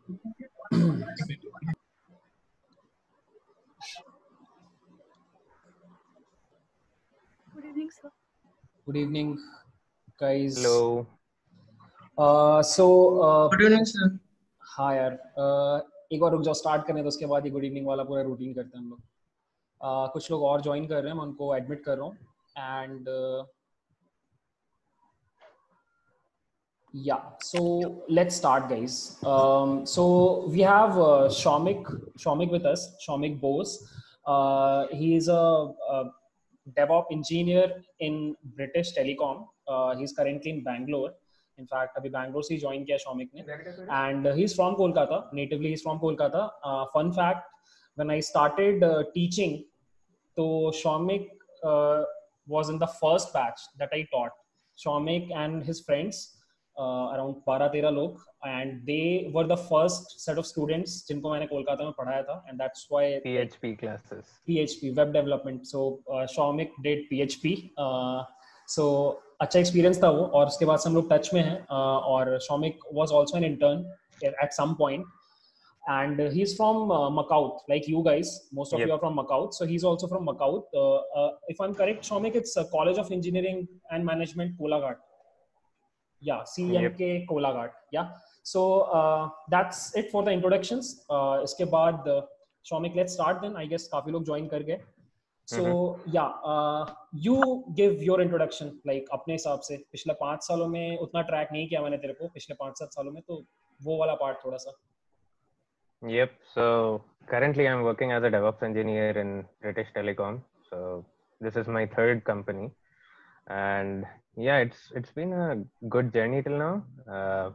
Good evening, sir. Good evening, guys. Hello. Good evening, sir. हाँ यार, एक बार रुक जाओ, स्टार्ट करने तो उसके बाद ही गुड इवनिंग वाला पूरा रूटीन करते हैं हम लोग. कुछ लोग और ज्वाइन कर रहे हैं, मैं उनको एडमिट कर रहा हूँ. And yeah, so let's start, guys. So we have Shomik with us, Shomik Bose. He is a DevOps engineer in British Telecom. He's currently in Bangalore. In fact, अभी बैंगलोर से ज्वाइन किया शॉमिक ने. And he's from Kolkata. Natively, he's from Kolkata. Fun fact: when I started teaching, so Shomik was in the first batch that I taught. Shomik and his friends, around 12-13 लोग, and they were the first set of students जिनको मैंने कोलकाता में पढ़ाया था, and that's why PHP classes. PHP web development. So Shomik did PHP. So अच्छा experience था वो, और उसके बाद से हम लोग टच में हैं. और Shomik was also an intern at some point. And he's from Macau, like you guys. Most of Yep. you are from Macau, so he's also from Macau. If I'm correct, Shomik, it's College of Engineering and Management, Kolaghat. Yeah, CMK Kolaghat. Yeah. So that's it for the introductions. इसके बाद Shomik, let's start then. I guess काफी लोग join कर गए. So yeah, you give your introduction, like अपने हिसाब से. पिछले 5 सालों में उतना ट्रैक नहीं किया मैंने तेरे को, पिछले 5-7 सालों में, तो वो वाला पार्ट थोड़ा सा. Yep. So currently I'm working as a DevOps engineer in British Telecom. So this is my third company, and yeah, it's been a good journey till now.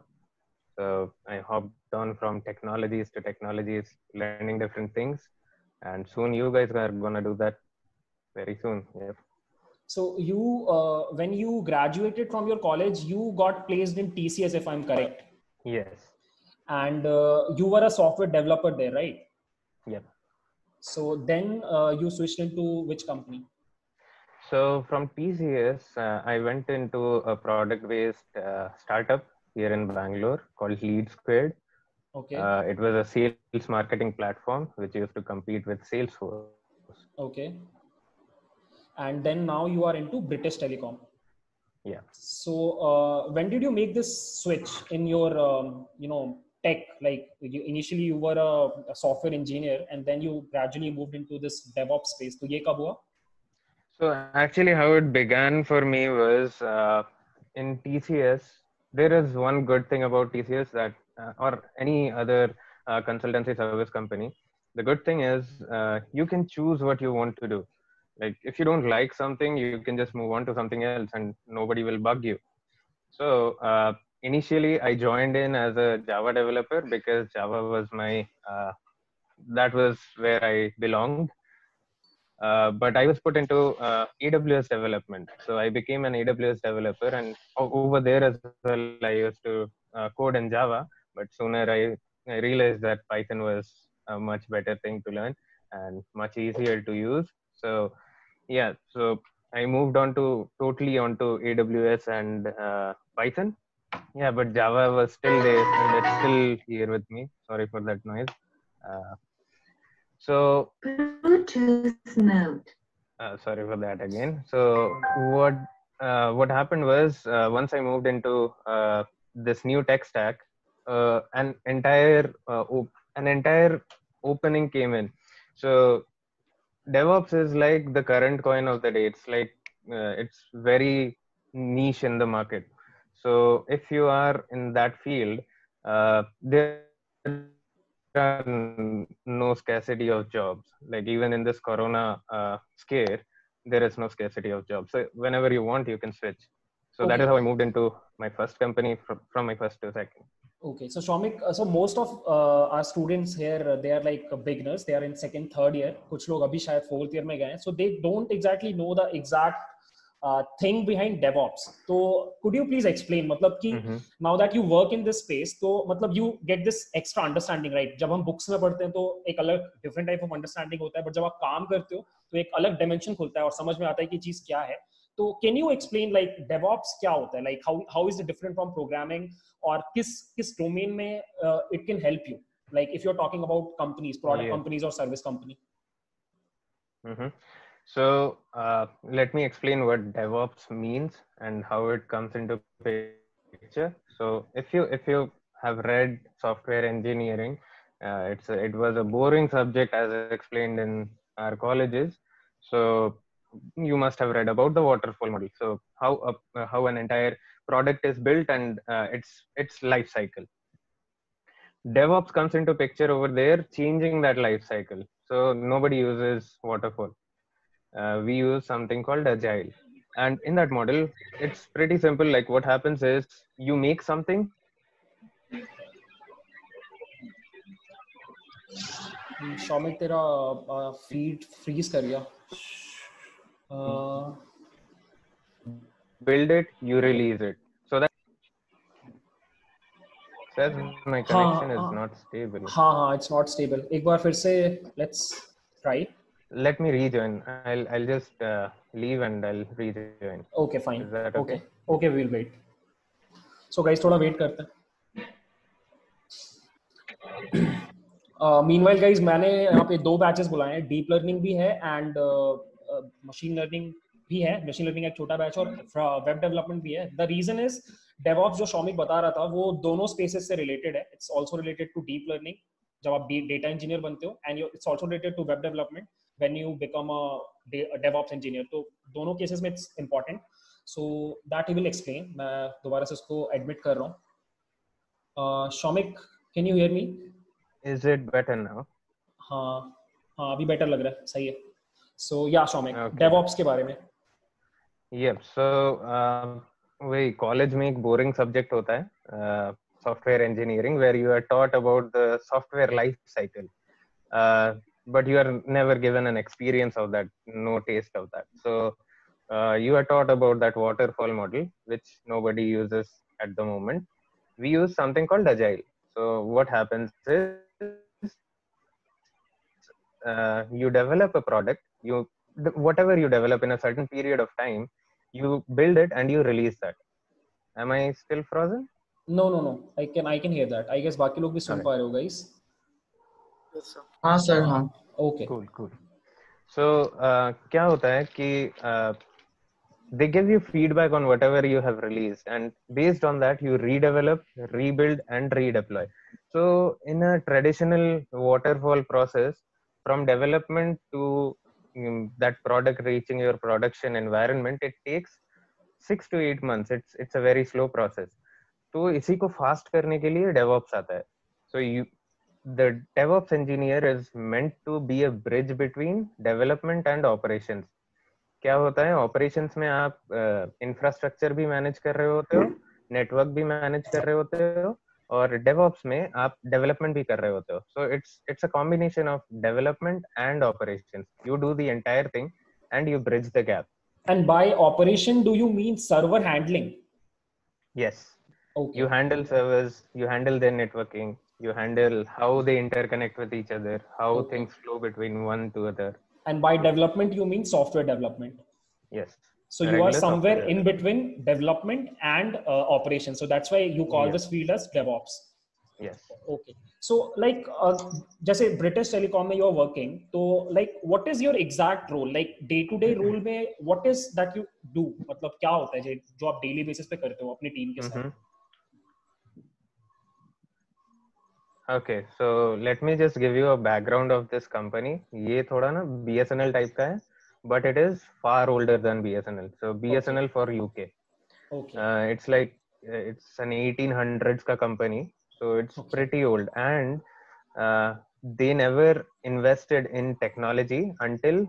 So I hopped on from technologies to technologies, learning different things, and soon you guys are gonna do that very soon. Yep. So you, when you graduated from your college, you got placed in TCS, if I'm correct. Yes. And you were a software developer there, right? Yep. So then you switched into which company? So from TCS, I went into a product-based startup here in Bangalore called Lead Squared. Okay. It was a sales marketing platform which used to compete with Salesforce. Okay. And then now you are into British Telecom. Yeah. So when did you make this switch in your, tech? Like initially you were a software engineer, and then you gradually moved into this DevOps space. So ये कब हुआ? So actually how it began for me was in TCS. There is one good thing about TCS that or any other consultancy service company. The good thing is you can choose what you want to do. Like if you don't like something, you can just move on to something else and nobody will bug you. So initially I joined in as a Java developer because Java was my that was where I belonged. But I was put into AWS development. So I became an AWS developer, and over there as well, I used to code in Java. But sooner I realized that Python was a much better thing to learn and much easier to use. So yeah, so I moved on to totally onto AWS and Python. Yeah, but Java was still there, and it's still here with me. Sorry for that noise. So Bluetooth mode. Sorry for that again. So what happened was once I moved into this new tech stack, an entire opening came in. So DevOps is like the current coin of the day. It's like it's very niche in the market. So if you are in that field, there are no scarcity of jobs. Like even in this Corona scare, there is no scarcity of jobs. So whenever you want, you can switch. So that is how I moved into my first company from my first to second. Okay, so Shomik, so most of our students here, they are like beginners. They are in second, third year. कुछ लोग अभी शायद fourth year में गए हैं. So they don't exactly know the exact thing behind DevOps. So could you please explain? मतलब कि now that you work in this space, तो मतलब you get this extra understanding, right? जब हम books में पढ़ते हैं तो एक अलग different type of understanding होता है, but जब आप काम करते हो तो एक अलग dimension खुलता है और समझ में आता है कि चीज क्या है. तो can you explain like DevOps क्या होता है, like how is it different from programming, और किस डोमेन में it can help you, like if you are talking about companies, product Yeah. Companies और service company. So let me explain what DevOps means and how it comes into picture. So if you have read software engineering, it was a boring subject as explained in our colleges. So you must have read about the waterfall model. So how an entire product is built and its life cycle. DevOps comes into picture over there, changing that life cycle. So nobody uses waterfall. We use something called agile, and in that model it's pretty simple. Like what happens is you make something. Shoumik तेरा feed freeze कर गया. Build it, you release it. So that says my connection is not stable. हाँ, it's not stable. एक बार फिर से let's try. Let me rejoin. I'll just leave and I'll rejoin. Okay, fine. Is that okay? Okay, we'll wait. So guys, थोड़ा wait करते हैं. Meanwhile guys, मैंने यहाँ पे 2 बैचेस बुलाए हैं, डीप लर्निंग भी है एंड मशीन लर्निंग भी है. मशीन लर्निंग एक छोटा बैच और वेब डेवलपमेंट भी है. द रीजन इज डेवऑप्स जो शौमिक बता रहा था वो दोनों स्पेसेस से रिलेटेड है. It's also related to deep learning जब आप डेटा इंजीनियर बनते हो, and it's also related to web development when you become a DevOps engineer. तो दोनों केसेस में it's important. So that he will explain. मैं दोबारा से उसको एडमिट कर रहा हूँ. Shoumik, can you hear me? Is it better now? हाँ अभी बेटर लग रहा है. सही है. सो या शौमिक, Okay. डेवऑप्स के बारे में. Yep. So वही कॉलेज में एक बोरिंग सब्जेक्ट होता है, software engineering, where you are taught about the software life cycle, but you are never given an experience of that, no taste of that. So you are taught about that waterfall model, which nobody uses at the moment. We use something called agile. So what happens is you develop a product, whatever you develop in a certain period of time, you build it and you release that. Am I still frozen? No. I can hear that. I guess बाकी लोग भी सुन Okay. पा रहे हो guys. हाँ sir हाँ. Okay. Cool. So क्या होता है कि they give you feedback on whatever you have released, and based on that you redevelop, rebuild and redeploy. So in a traditional waterfall process, from development to that product reaching your production environment, it takes 6 to 8 months. It's a very slow process. तो इसी को fast करने के लिए DevOps आता है. So the DevOps engineer is meant to be a bridge between development and operations. क्या होता है, ऑपरेशंस में आप इंफ्रास्ट्रक्चर भी मैनेज कर रहे होते हो, नेटवर्क भी मैनेज कर रहे होते हो, और डेवऑप्स में आप डेवलपमेंट भी कर रहे होते हो. So it's a combination of development and operations. You do the entire thing and you bridge the gap. And by operation, do you mean server handling? Yes. Okay. You handle servers, you handle their networking, you handle how they interconnect with each other, how things flow between one to other. And by development, you mean software development? Yes. So you are somewhere in between development and operation. So that's why you call this field as DevOps. Yes. Okay. So like जैसे British Telecom में you are working, तो like what is your exact role? Like day to day role में what is that you do? मतलब क्या होता है जो आप daily basis पे करते हो अपनी टीम के साथ? Okay, so let me just give you a background of this company. ये थोड़ा ना BSNL type का है, but it is far older than BSNL. So BSNL for UK. Okay. It's like it's an 1800s का company, so it's pretty old, and they never invested in technology until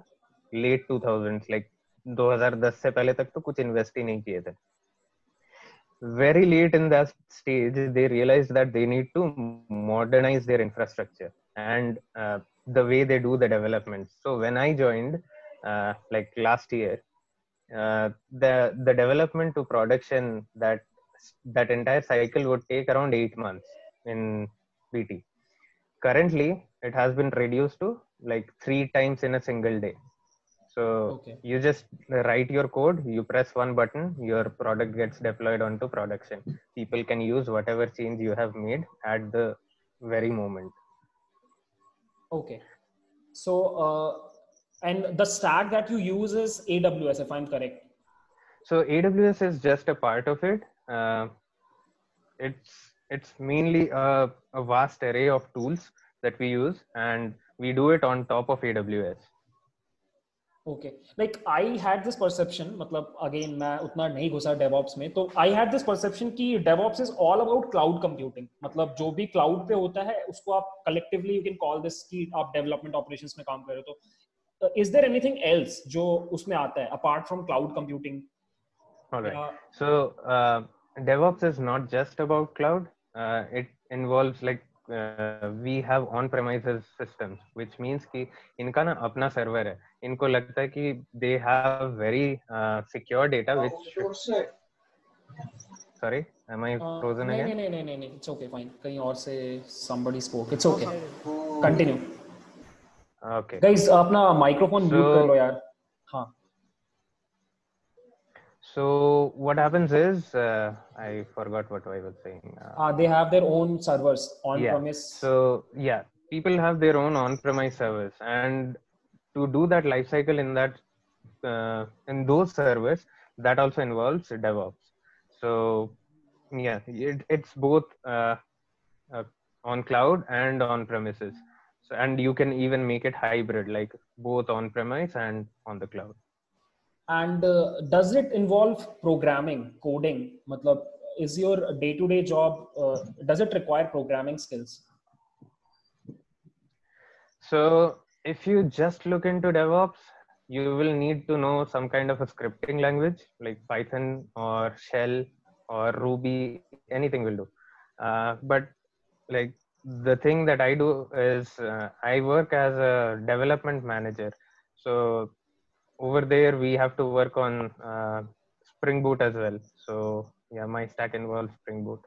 late 2000s. Like 2010 से पहले तक तो कुछ invest ही नहीं किए थे. Very late in that stage, they realized that they need to modernize their infrastructure and the way they do the development. So when I joined, like last year, the development to production, that entire cycle would take around 8 months in BT. Currently, it has been reduced to like 3 times in a single day. So Okay. you just write your code, you press one button, your product gets deployed onto production. People can use whatever change you have made at the very moment. Okay. So, and the stack that you use is AWS, if I'm correct. So AWS is just a part of it. It's mainly a vast array of tools that we use, and we do it on top of AWS. Okay, like I had this perception, मतलब again मैं उतना नहीं घुसा DevOps में, तो I had this perception कि DevOps is all about cloud computing, मतलब जो भी cloud पे होता है उसको आप collectively you can call this कि आप development operations में काम कर रहे हो, तो is there anything else जो उसमें आता है apart from cloud computing? All right. Yeah. So DevOps is not just about cloud. It involves like we have on-premises systems, which means कि इनका ना अपना server है. इनको लगता है कि they have very secure data, which sorry, am I frozen again? नहीं, it's okay, fine. कहीं और से somebody spoke. It's okay. Continue. Okay. Guys, अपना microphone mute कर लो यार. हाँ. So what happens is I forgot what I was saying. They have their own servers on premise. So yeah, people have their own on-premise servers, and to do that lifecycle in that in those servers, that also involves DevOps. So yeah, it's both on cloud and on premises. So, and you can even make it hybrid, like both on premise and on the cloud. And does it involve programming, coding? Matlab, is your day-to-day job, does it require programming skills? So if you just look into DevOps, you will need to know some kind of a scripting language like Python or Shell or Ruby, anything will do. But like the thing that I do is I work as a development manager. So over there we have to work on Spring Boot as well. So yeah, my stack involves Spring Boot.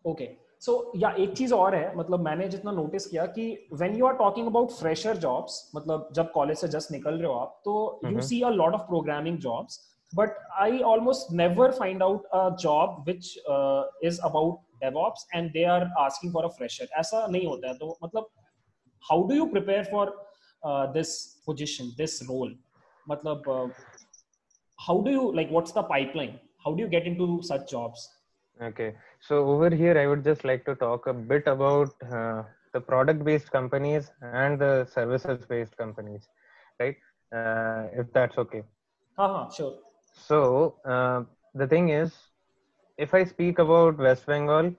Okay. So yeah, एक चीज और है, मतलब मैंने जितना notice किया कि when you are talking about fresher jobs, मतलब जब कॉलेज से just निकल रहे हो आप, तो you see a lot of programming jobs, but I almost never find out a job which is about DevOps and they are asking for a fresher. ऐसा नहीं होता है, तो मतलब how do you prepare for this position, this role? मतलब how do you, like, what's the pipeline? How do you get into such jobs? Okay, so over here I would just like to talk a bit about the product-based companies and the services-based companies, right? If that's okay. Sure. So the thing is, if I speak about West Bengal,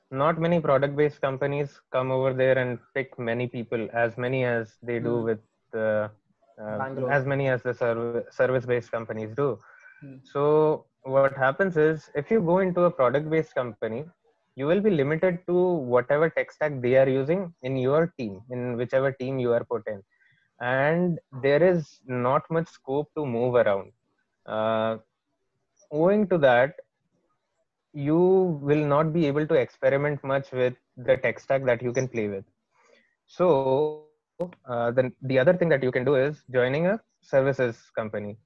not many product-based companies come over there and pick many people, as many as they do with as many as the service-based companies do. So what happens is, if you go into a product-based company, you will be limited to whatever tech stack they are using in your team, in whichever team you are put in, and there is not much scope to move around. Owing to that, you will not be able to experiment much with the tech stack that you can play with. So the other thing that you can do is joining a services company.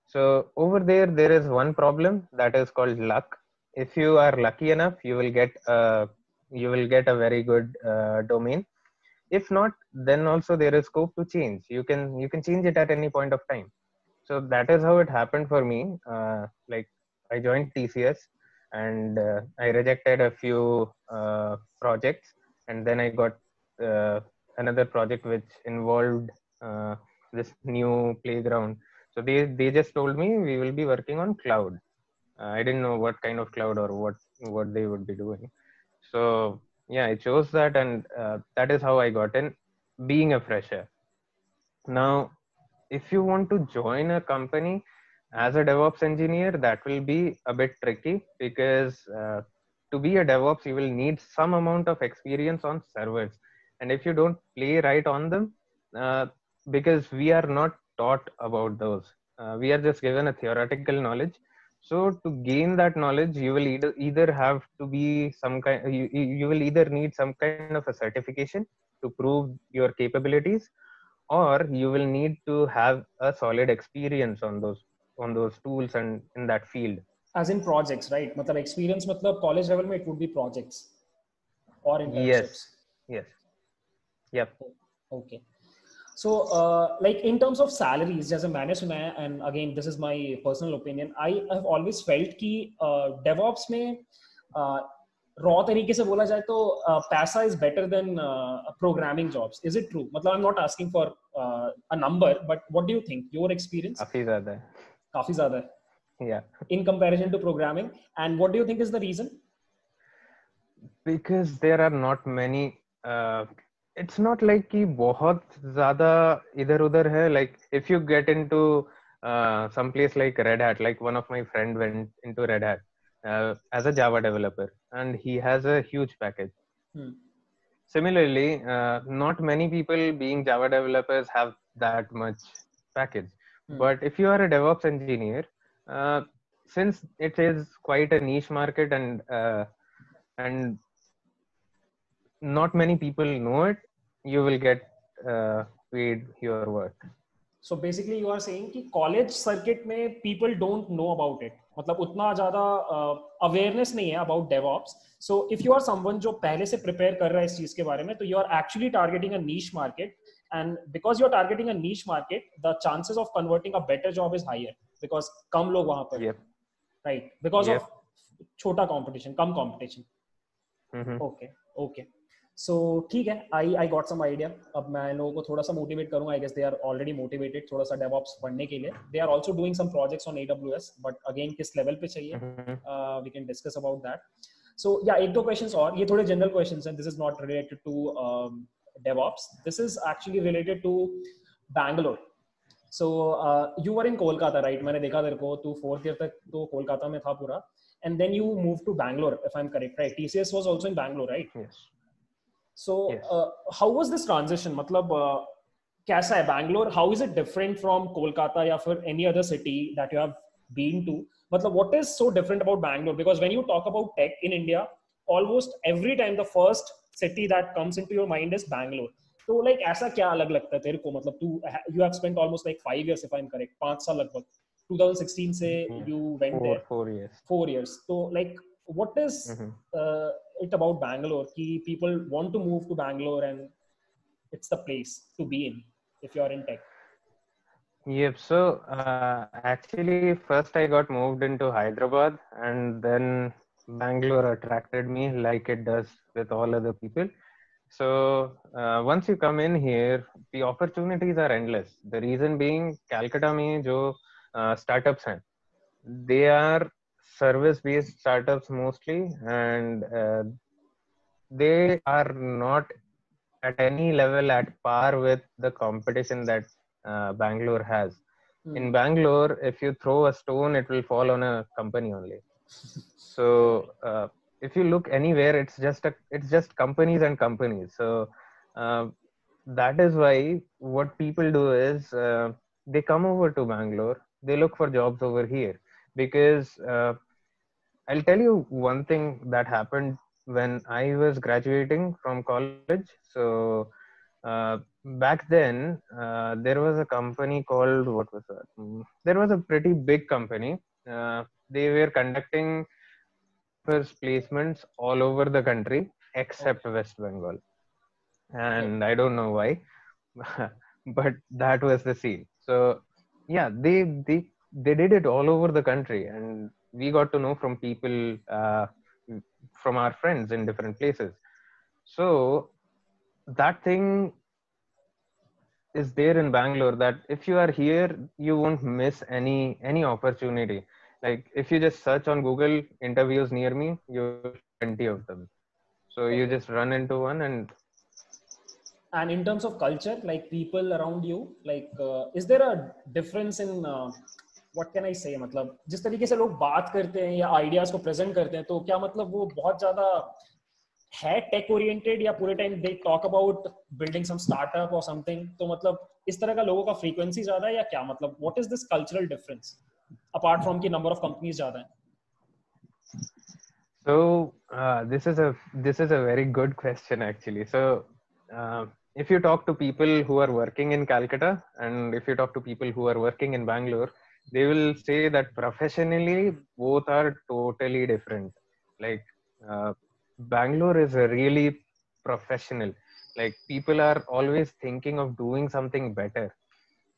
So over there is one problem that is called luck. If you are lucky enough, you will get a very good domain. If not, then also there is scope to change. You can change it at any point of time. So that is how it happened for me. Like I joined TCS and I rejected a few projects, and then I got another project which involved this new playground. So they just told me we will be working on cloud. I didn't know what kind of cloud or what they would be doing. So yeah, I chose that, and that is how I got in, being a fresher. Now, if you want to join a company as a DevOps engineer, that will be a bit tricky, because to be a DevOps, you will need some amount of experience on servers. And if you don't play right on them, because we are not taught about those, we are just given a theoretical knowledge. So to gain that knowledge, you will either have to be some kind, you will either need some kind of a certification to prove your capabilities, or you will need to have a solid experience on those tools and in that field. As in projects, right? मतलब experience मतलब college level में it would be projects or Yes, internships. yes, yep. Okay. So, like in terms of salaries, जैसे मैंने सुना है, and again this is my personal opinion, I have always felt कि DevOps में raw तरीके से बोला जाए तो पैसा is better than programming jobs. Is it true? मतलब I'm not asking for a number, but what do you think? Your experience? काफी ज्यादा है. काफी ज़्यादा है. Yeah, In comparison to programming, and what do you think is the reason? because there are not many. It's not like कि बहुत ज़्यादा इधर उधर है. Like if you get into some place like Red Hat, like one of my friend went into Red Hat as a Java developer, and he has a huge package. Similarly, not many people being Java developers have that much package. But if you are a DevOps engineer, since it is quite a niche market and not many people know it, you will get paid your work. So basically you are saying कि college circuit में people don't know about it. मतलब उतना ज़्यादा awareness नहीं है about DevOps. So if you are someone जो पहले से prepare कर रहा है इस चीज़ के बारे में, तो you are actually targeting a niche market. And because you are targeting a niche market, the chances of converting a better job is higher because कम लोग वहाँ पर, Yep. right? Because Yep. of छोटा competition, कम competition. Okay, okay. So ठीक है, I got some idea. अब मैं लोगों को थोड़ा सा motivate करूँगा. I guess they are already motivated थोड़ा सा DevOps पढ़ने के लिए. They are also doing some projects on AWS, but again किस level पे चाहिए? We can discuss about that. So yeah, एक दो questions और, ये थोड़े general questions हैं. This is not related to DevOps. This is actually related to Bangalore. So you were in Kolkata, right? मैंने देखा तेरे को, तू 4th year तक तो कोलकाता में था पूरा, and then you moved to Bangalore, if I'm correct, right? TCS was also in Bangalore, right? Yes. So Yes. how was this transition? मतलब कैसा है Bangalore? How is it different from Kolkata या फिर any other city that you have been to? मतलब what is so different about Bangalore? Because when you talk about tech in India, almost every time the first city that comes into your mind is Bangalore. तो like ऐसा क्या अलग लगता है तेरे को? मतलब तू you have spent almost like 5 years, if I'm correct, 5 साल लगभग, 2016 से you went there. 4 years. 4 years. So like what is it about Bangalore ki people want to move to Bangalore and it's the place to be in if you're in tech? Yep. So actually, first I got moved into Hyderabad, and then Bangalore attracted me like it does with all other people. So once you come in here, the opportunities are endless. The reason being, Calcutta में जो startups हैं, they are service-based startups mostly, and they are not at any level at par with the competition that Bangalore has. In Bangalore, if you throw a stone, it will fall on a company only. So if you look anywhere, it's just companies and companies. So that is why what people do is they come over to Bangalore, they look for jobs over here, because I'll tell you one thing that happened when I was graduating from college. So back then, there was a company called, what was that? There was a pretty big company. They were conducting first placements all over the country except West Bengal. And I don't know why, but that was the scene. So yeah, they did it all over the country, and we got to know from people, from our friends in different places. So that thing is there in Bangalore, that if you are here, you won't miss any opportunity. Like if you just search on Google interviews near me, you'll find plenty of them. So you just run into one. And in terms of culture, like people around you, like is there a difference in what can I say, मतलब जिस तरीके से लोग बात करते हैं या ideas को प्रेजेंट करते हैं, तो क्या मतलब वो बहुत ज्यादा है टेक ओरिएंटेड या पूरे time they talk about building some startup और समथिंग? तो मतलब इस तरह का लोगों का फ्रीक्वेंसी ज्यादा है या क्या? मतलब what is this cultural difference apart from कि नंबर ऑफ कंपनीज ज्यादा है? So this is a very good question actually. So if you talk to people who are working in Calcutta and if you talk to people who are working in Bangalore, they will say that professionally both are totally different. Like uh, Bangalore is a really professional. Like people are always thinking of doing something better,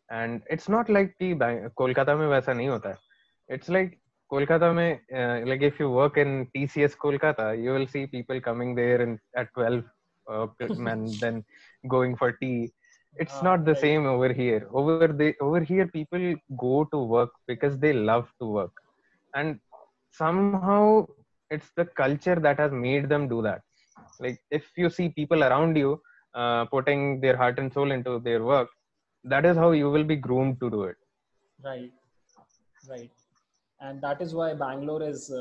and it's not like कि कोलकाता में वैसा नहीं होता है. It's like Kolkata में like if you work in TCS Kolkata, you will see people coming there and at 12 and then going for tea. It's not the Right. same over here. Over here people go to work because they love to work, and somehow it's the culture that has made them do that. Like if you see people around you putting their heart and soul into their work, that is how you will be groomed to do it. Right, right. And that is why Bangalore is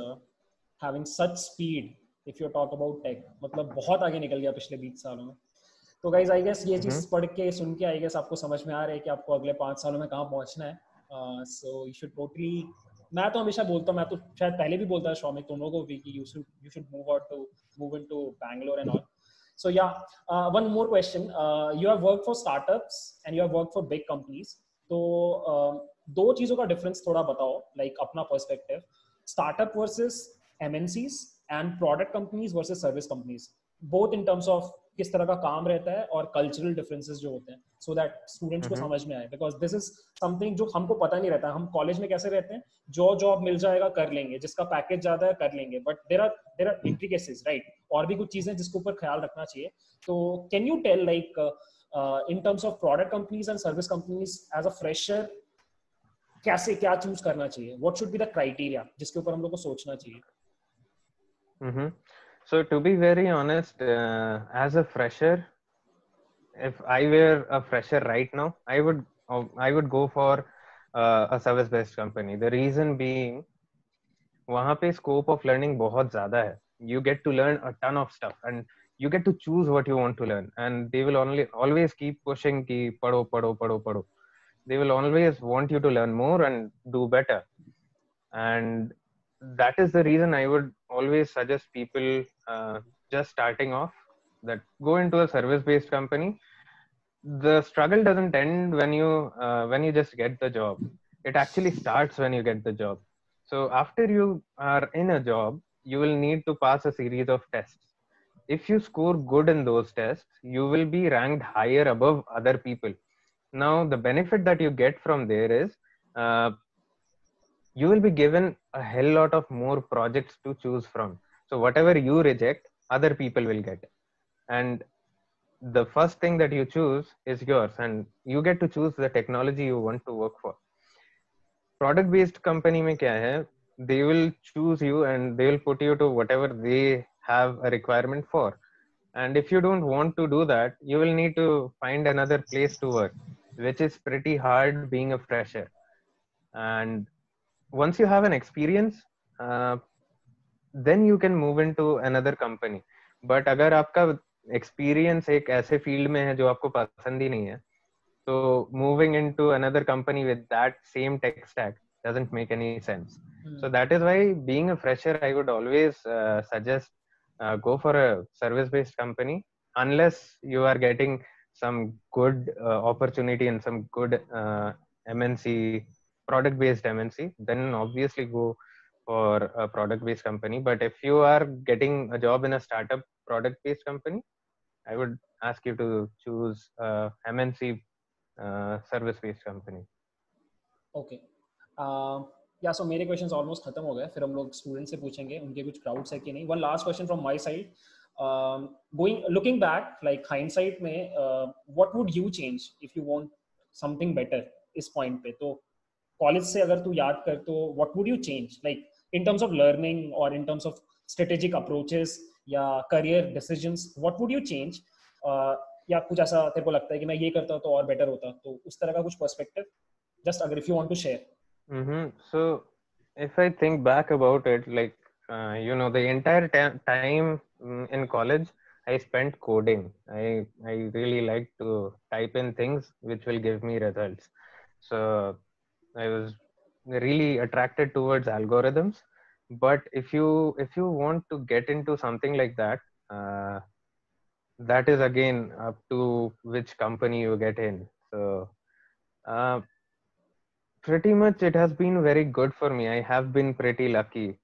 having such speed. If you talk about tech, मतलब बहुत आगे निकल गया पिछले 20 सालों में. तो guys I guess ये चीज पढ़ के सुन के आई गेस आपको समझ में आ रहा है कि आपको अगले 5 सालों में कहाँ पहुंचना है. सो यू शुड टोटली, मैं तो हमेशा बोलता हूँ, मैं तो शायद पहले भी बोलता था शौमिक तुम लोगों को भी कि you should move into Bangalore and all. So yeah, one more question. You have worked for startups and you have worked for big companies. तो दो चीजों का डिफरेंस थोड़ा बताओ, लाइक अपना perspective, startup versus MNCs and product companies versus service companies, both in terms of किस तरह का काम रहता है और कल्चरल डिफरेंसेस जो होते हैं, सो दैट स्टूडेंट्स को समझ में आए. बिकॉज दिस इज समथिंग जो हमको पता नहीं रहता. हम कॉलेज में कैसे रहते हैं, जो जॉब मिल जाएगा कर लेंगे, जिसका पैकेज ज्यादा है कर लेंगे, but there are intricacies, right, और भी कुछ चीजें जिसके ऊपर ख्याल रखना चाहिए. तो can you tell like in terms of product companies and service companies as a fresher, कैसे क्या चूज करना चाहिए, what should be the criteria जिसके ऊपर हम लोग को सोचना चाहिए? So to be very honest, as a fresher, if I were a fresher right now, I would go for a service based company. The reason being, वहाँ पे scope of learning बहुत ज़्यादा है. You get to learn a ton of stuff and you get to choose what you want to learn, and they will always keep pushing कि पढ़ो पढ़ो पढ़ो पढ़ो. They will always want you to learn more and do better, and that is the reason I would always suggest people just starting off that go into a service based company. The struggle doesn't end when you just get the job. It actually starts when you get the job. So after you are in a job, you will need to pass a series of tests. If you score good in those tests, you will be ranked higher above other people. Now the benefit that you get from there is you will be given a hell lot of more projects to choose from. So whatever you reject, other people will get, and the first thing that you choose is yours, and you get to choose the technology you want to work for. Product based company mein kya hai, they will choose you and they will put you to whatever they have a requirement for, and if you don't want to do that, you will need to find another place to work, which is pretty hard being a fresher. And once you have an experience, then you can move into another company. But अगर आपका experience एक ऐसे field में है जो आपको पसंद ही नहीं है, so moving into another company with that same tech stack doesn't make any sense. So that is why being a fresher, I would always suggest go for a service-based company, unless you are getting some good opportunity and some good MNC, product-based MNC, then obviously go for a product-based company. But if you are getting a job in a startup product-based company, I would ask you to choose MNC service-based company. Okay. या सो मेरे questions almost खत्म हो गए, फिर हम लोग student से पूछेंगे उनके कुछ क्राउड्स है कि नहीं. One last question from my side, going looking back, like hindsight में, what would you change if you want something better इस पॉइंट पे? तो कॉलेज से अगर तू याद कर तो what would you change, like in terms of learning और in terms of strategic approaches या career decisions, what would you change? या कुछ ऐसा तेरे को लगता है कि मैं ये करता तो और बेटर होता, तो उस तरह का कुछ पर्सपेक्टिव, just अगर if you want to share. So if I think back about it, like the entire time in college I spent coding. I really like to type in things which will give me results. So I was really attracted towards algorithms. But if you want to get into something like that, that is again up to which company you get in. So uh, pretty much it has been very good for me. I have been pretty lucky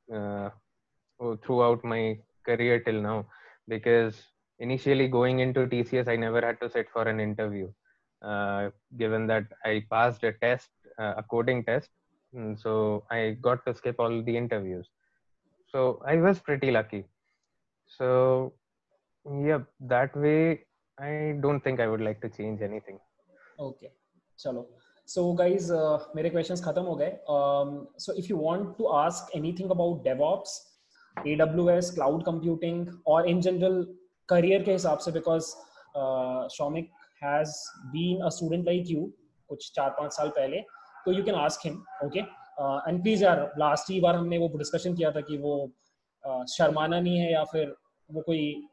throughout my career till now, because initially going into TCS I never had to sit for an interview, given that I passed a test, a coding test. So I got to skip all the interviews, so I was pretty lucky. So yeah, that way I don't think I would like to change anything. Okay, chalo. So guys, मेरे questions खत्म हो गए. So if you want to ask anything about DevOps, AWS, cloud computing, or in general career के हिसाब से, because Shomik has been a student like you कुछ 4-5 साल पहले, तो you can ask him, okay? And please यार, last ही बार हमने वो discussion किया था कि वो शर्माना नहीं है या फिर वो कोई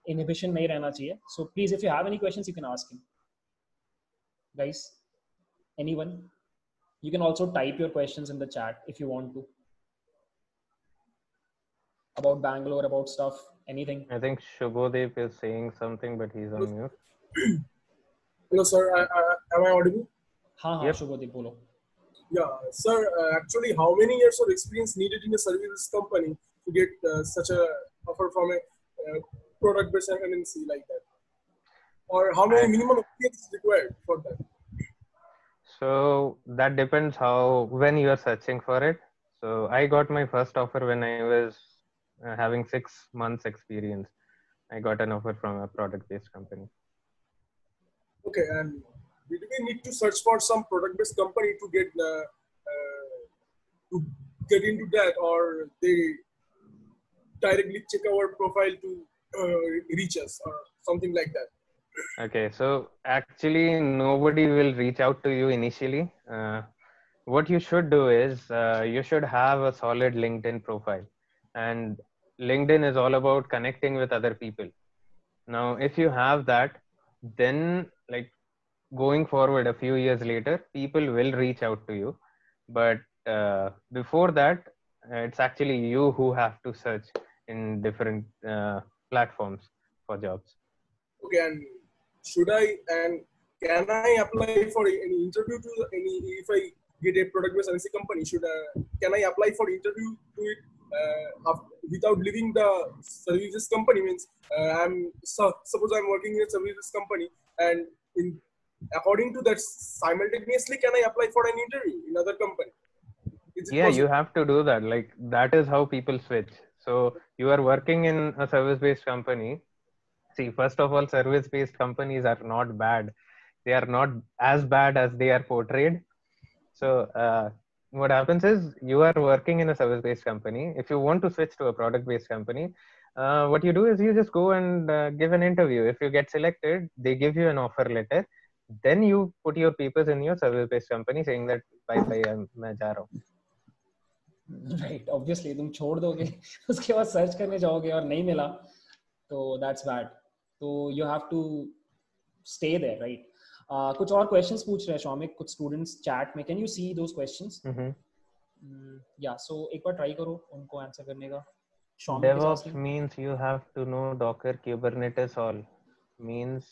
inhibition नहीं रहना चाहिए. So please, if you have any questions, you can ask him. Guys, anyone? You can also type your questions in the chat if you want to, about Bangalore, about stuff, anything. I think Shubhodev is saying something, but he's on mute. Hello, sir. Am I audible? हाँ हाँ Yep. Shubhdeep बोलो. Yeah, sir. Actually, how many years of experience needed in a services company to get such a offer from a product-based MNC like that? Or how many minimum experience is required for that? So that depends when you are searching for it. So I got my first offer when I was having 6 months experience. I got an offer from a product-based company. Okay, and did we need to search for some product-based company to get into that, or they directly check our profile to reach us, or something like that? Okay, so actually nobody will reach out to you initially. What you should do is you should have a solid LinkedIn profile, and LinkedIn is all about connecting with other people. Now if you have that, then like going forward a few years later, people will reach out to you. But before that, it's actually you who have to search in different platforms for jobs. Okay, and can I apply for any interview to any, if I get a product-based MNC company, can I apply for interview to it without leaving the services company? Means suppose I'm working in a services company, and according to that, simultaneously can I apply for an interview in other company? Yeah, you have to do that. Like that is how people switch. So you are working in a service-based company. See, first of all, service-based companies are not bad. They are not as bad as they are portrayed. So what happens is you are working in a service-based company. If you want to switch to a product-based company, what you do is you just go and give an interview. If you get selected, they give you an offer letter. Then you put your papers in your service-based company saying that bye-bye, मैं जा रहा हूँ. Right, obviously तुम छोड़ दोगे उसके बाद search करने जाओगे और नहीं मिला तो that's bad. तो you have to stay there, right? कुछ और questions पूछ रहे हैं शौमिक, कुछ students chat में. Can you see those questions? Yeah, so एक बार try करो उनको answer करने का. DevOps means you have to know Docker, Kubernetes, all. Means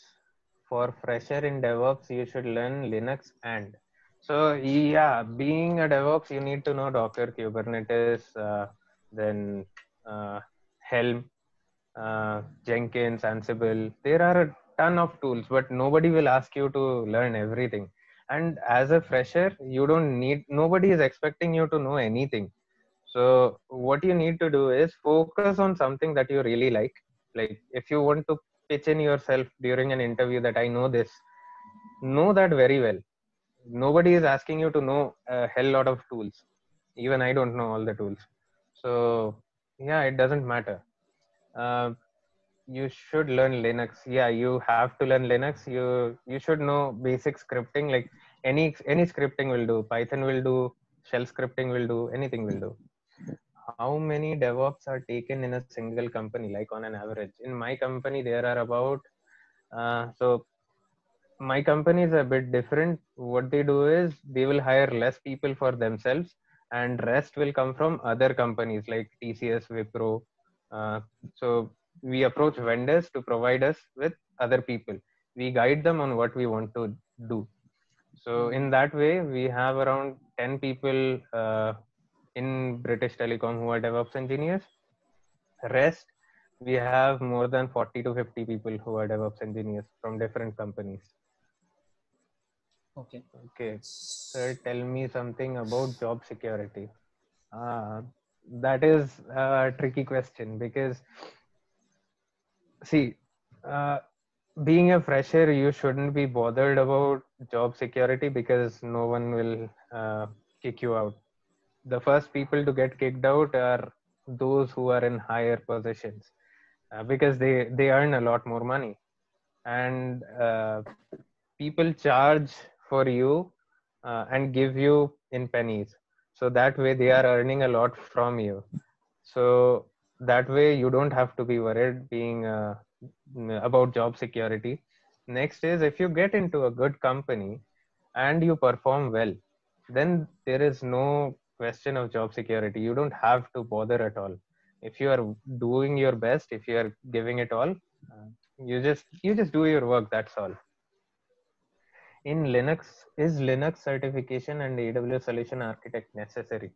for fresher in DevOps, you should learn Linux and. So yeah, being a DevOps, you need to know Docker, Kubernetes, then Helm, Jenkins, Ansible. There are a ton of tools, but nobody will ask you to learn everything. And as a fresher, nobody is expecting you to know anything. So what you need to do is focus on something that you really like. Like if you want to pitch in yourself during an interview that I know this, know that very well. Nobody is asking you to know a hell lot of tools. Even I don't know all the tools. So yeah, it doesn't matter. You should learn Linux. Yeah, you have to learn Linux. You should know basic scripting. Like any scripting will do. Python will do. Shell scripting will do. Anything will do. How many DevOps are taken in a single company? Like on an average, in my company there are about. So my company is a bit different. What they do is they will hire less people for themselves, and rest will come from other companies like TCS, Wipro. So we approach vendors to provide us with other people. We guide them on what we want to do. So in that way, we have around 10 people in British Telecom who are DevOps engineers. Rest, we have more than 40 to 50 people who are DevOps engineers from different companies. Okay. Okay, sir, tell me something about job security. That is a tricky question because, see, being a fresher, you shouldn't be bothered about job security because no one will kick you out. The first people to get kicked out are those who are in higher positions because they earn a lot more money, and people charge for you and give you in pennies, so that way they are earning a lot from you. So that way you don't have to be worried being about job security. Next is, if you get into a good company and you perform well, then there is no question of job security. You don't have to bother at all. If you are doing your best, if you are giving it all, you just do your work. That's all. In Linux, is Linux certification and AWS solution architect necessary?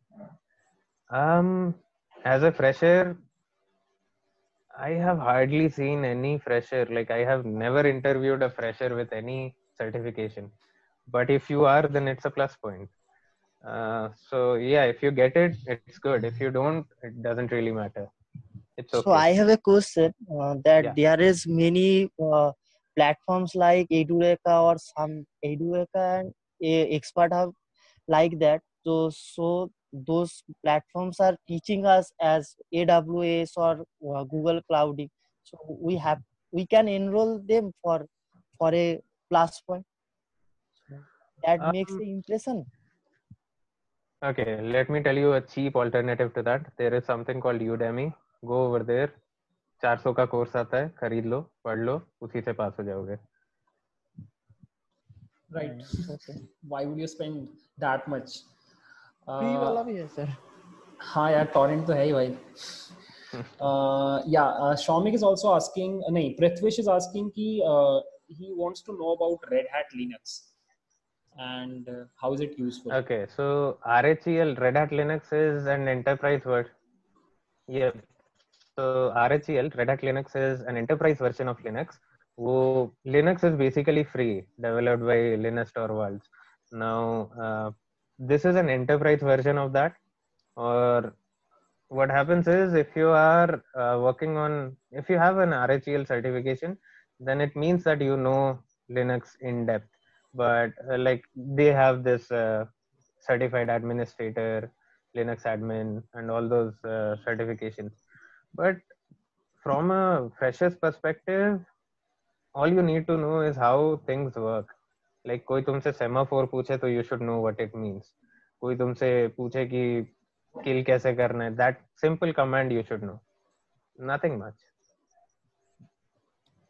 As a fresher, I have hardly seen any fresher. Like, I have never interviewed a fresher with any certification. But if you are, then it's a plus point. So yeah, if you get it, it's good. If you don't, it doesn't really matter. It's So okay. I have a question that Yeah. there is many platforms like Edureka or some Edureka and Expert Hub like that. So those platforms are teaching us as AWS or Google Clouding. So we can enroll them for a plus point. So that makes Um, the impression. okay, let me tell you a cheap alternative to that. There is something called Udemy. Go over there. 400 का course आता है, खरीद लो, पढ़ लो, उसी से पास हो जाओगे. Right. Okay. Why would you spend that much? Free वाला भी है sir. हाँ यार, torrent तो है ही भाई. Shomik is also asking, नहीं, Prithvish is asking कि he wants to know about Red Hat Linux and how is it useful. Okay, so RHEL, Red Hat Linux is an enterprise version. Yep. So RHEL, Red Hat Linux is an enterprise version of Linux. Linux is basically free, developed by Linus Torvalds. Now, this is an enterprise version of that. Or what happens is, if you are if you have an RHEL certification, then it means that you know Linux in depth. But like, they have this certified administrator, Linux admin, and all those certifications. But from a fresher's perspective, all you need to know is how things work. Like, कोई तुमसे semaphore पूछे तो you should know what it means. कोई तुमसे पूछे कि kill कैसे करना है, that simple command you should know. Nothing much.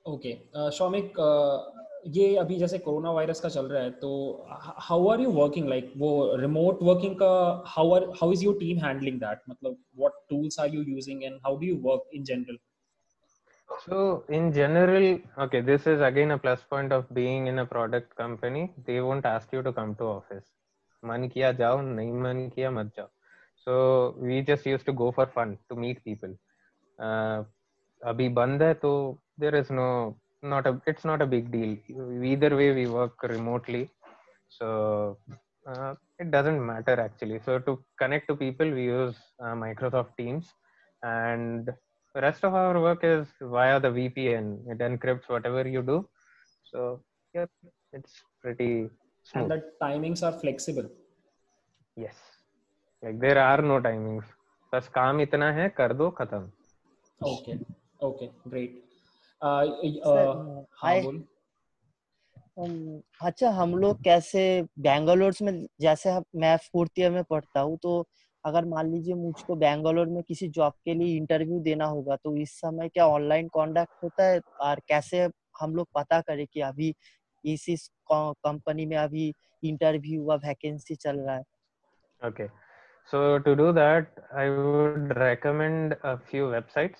Okay, Shomik, ये अभी जैसे कोरोना वायरस का चल रहा है, तो how are you working, like वो रिमोट वर्किंग का how is your team handling that, मतलब what tools are you using and how do you work in general? So in general, okay, this is again a plus point of being in a product company. They won't ask you to come to office. मन किया जाओ, नहीं मन किया मत जाओ. So we just used to go for fun, to meet people. अभी बंद है तो there is it's not a big deal. Either way we work remotely, so it doesn't matter actually. So to connect to people, we use Microsoft Teams, and the rest of our work is via the VPN. It encrypts whatever you do. So yeah, it's pretty smooth. And the timings are flexible. Yes, like there are no timings. बस काम इतना है, कर दो, खत्म. Okay, great. Sir, हाँ बोल. अच्छा, हम लोग कैसे बेंगलोर में, जैसे मैं 4th ईयर में पढ़ता हूँ, तो अगर मान लीजिए मुझको बेंगलोर में किसी जॉब के लिए इंटरव्यू देना होगा, तो इस समय क्या ऑनलाइन कॉन्टैक्ट होता है, और कैसे हम लोग पता करें कि अभी इस कंपनी में अभी इंटरव्यू या वैकेंसी चल रहा है? Okay, so to do that, I would recommend a few websites.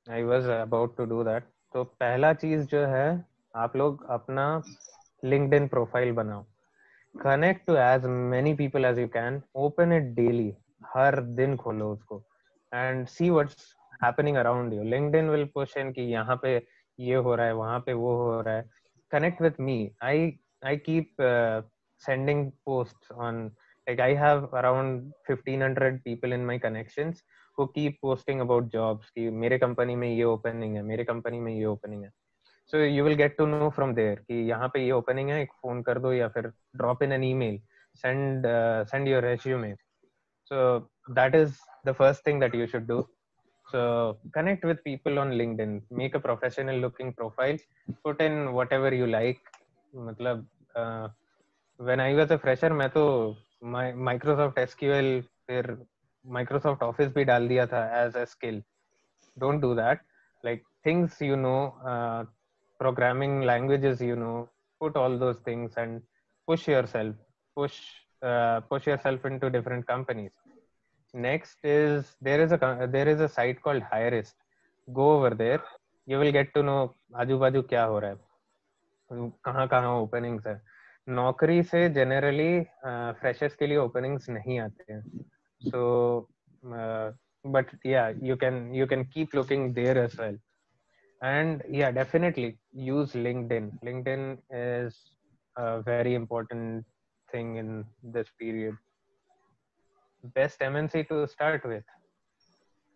I was about to do that. तो पहला चीज जो है, आप लोग अपना LinkedIn प्रोफाइल बनाओ, connect to as many people as you can, open it daily, हर दिन खोलो उसको and see what's happening around you. LinkedIn will push in कि यहाँ पे ये हो रहा है, वहाँ पे वो हो रहा है. Connect with me. I keep sending posts on, like I have around 1500 people in my connections who keep posting about jobs कि मेरे कंपनी में ये ओपनिंग है, मेरे कंपनी में ये ओपनिंग है. So you will get to know from there कि यहाँ पे ये ओपनिंग है, एक फोन कर दो या फिर drop in an email, send your resume. So that is the first thing that you should do. So connect with people on LinkedIn, make a professional looking profile, put in whatever you like. मतलब when I was a fresher मैं तो Microsoft SQL फिर Microsoft Office भी डाल दिया था as a skill. Don't do that. Like things you know, programming languages you know, put all those things and push yourself, push yourself into different companies. Next is there is a site called Hirist. Go over there. You will get to know आजू बाजू क्या हो रहा है, कहाँ कहाँ openings है. नौकरी से जनरली फ्रेशर्स के लिए ओपनिंग्स नहीं आते हैं. So but yeah, you can keep looking there as well. And yeah, definitely use LinkedIn is a very important thing in this period. Best MNC to start with,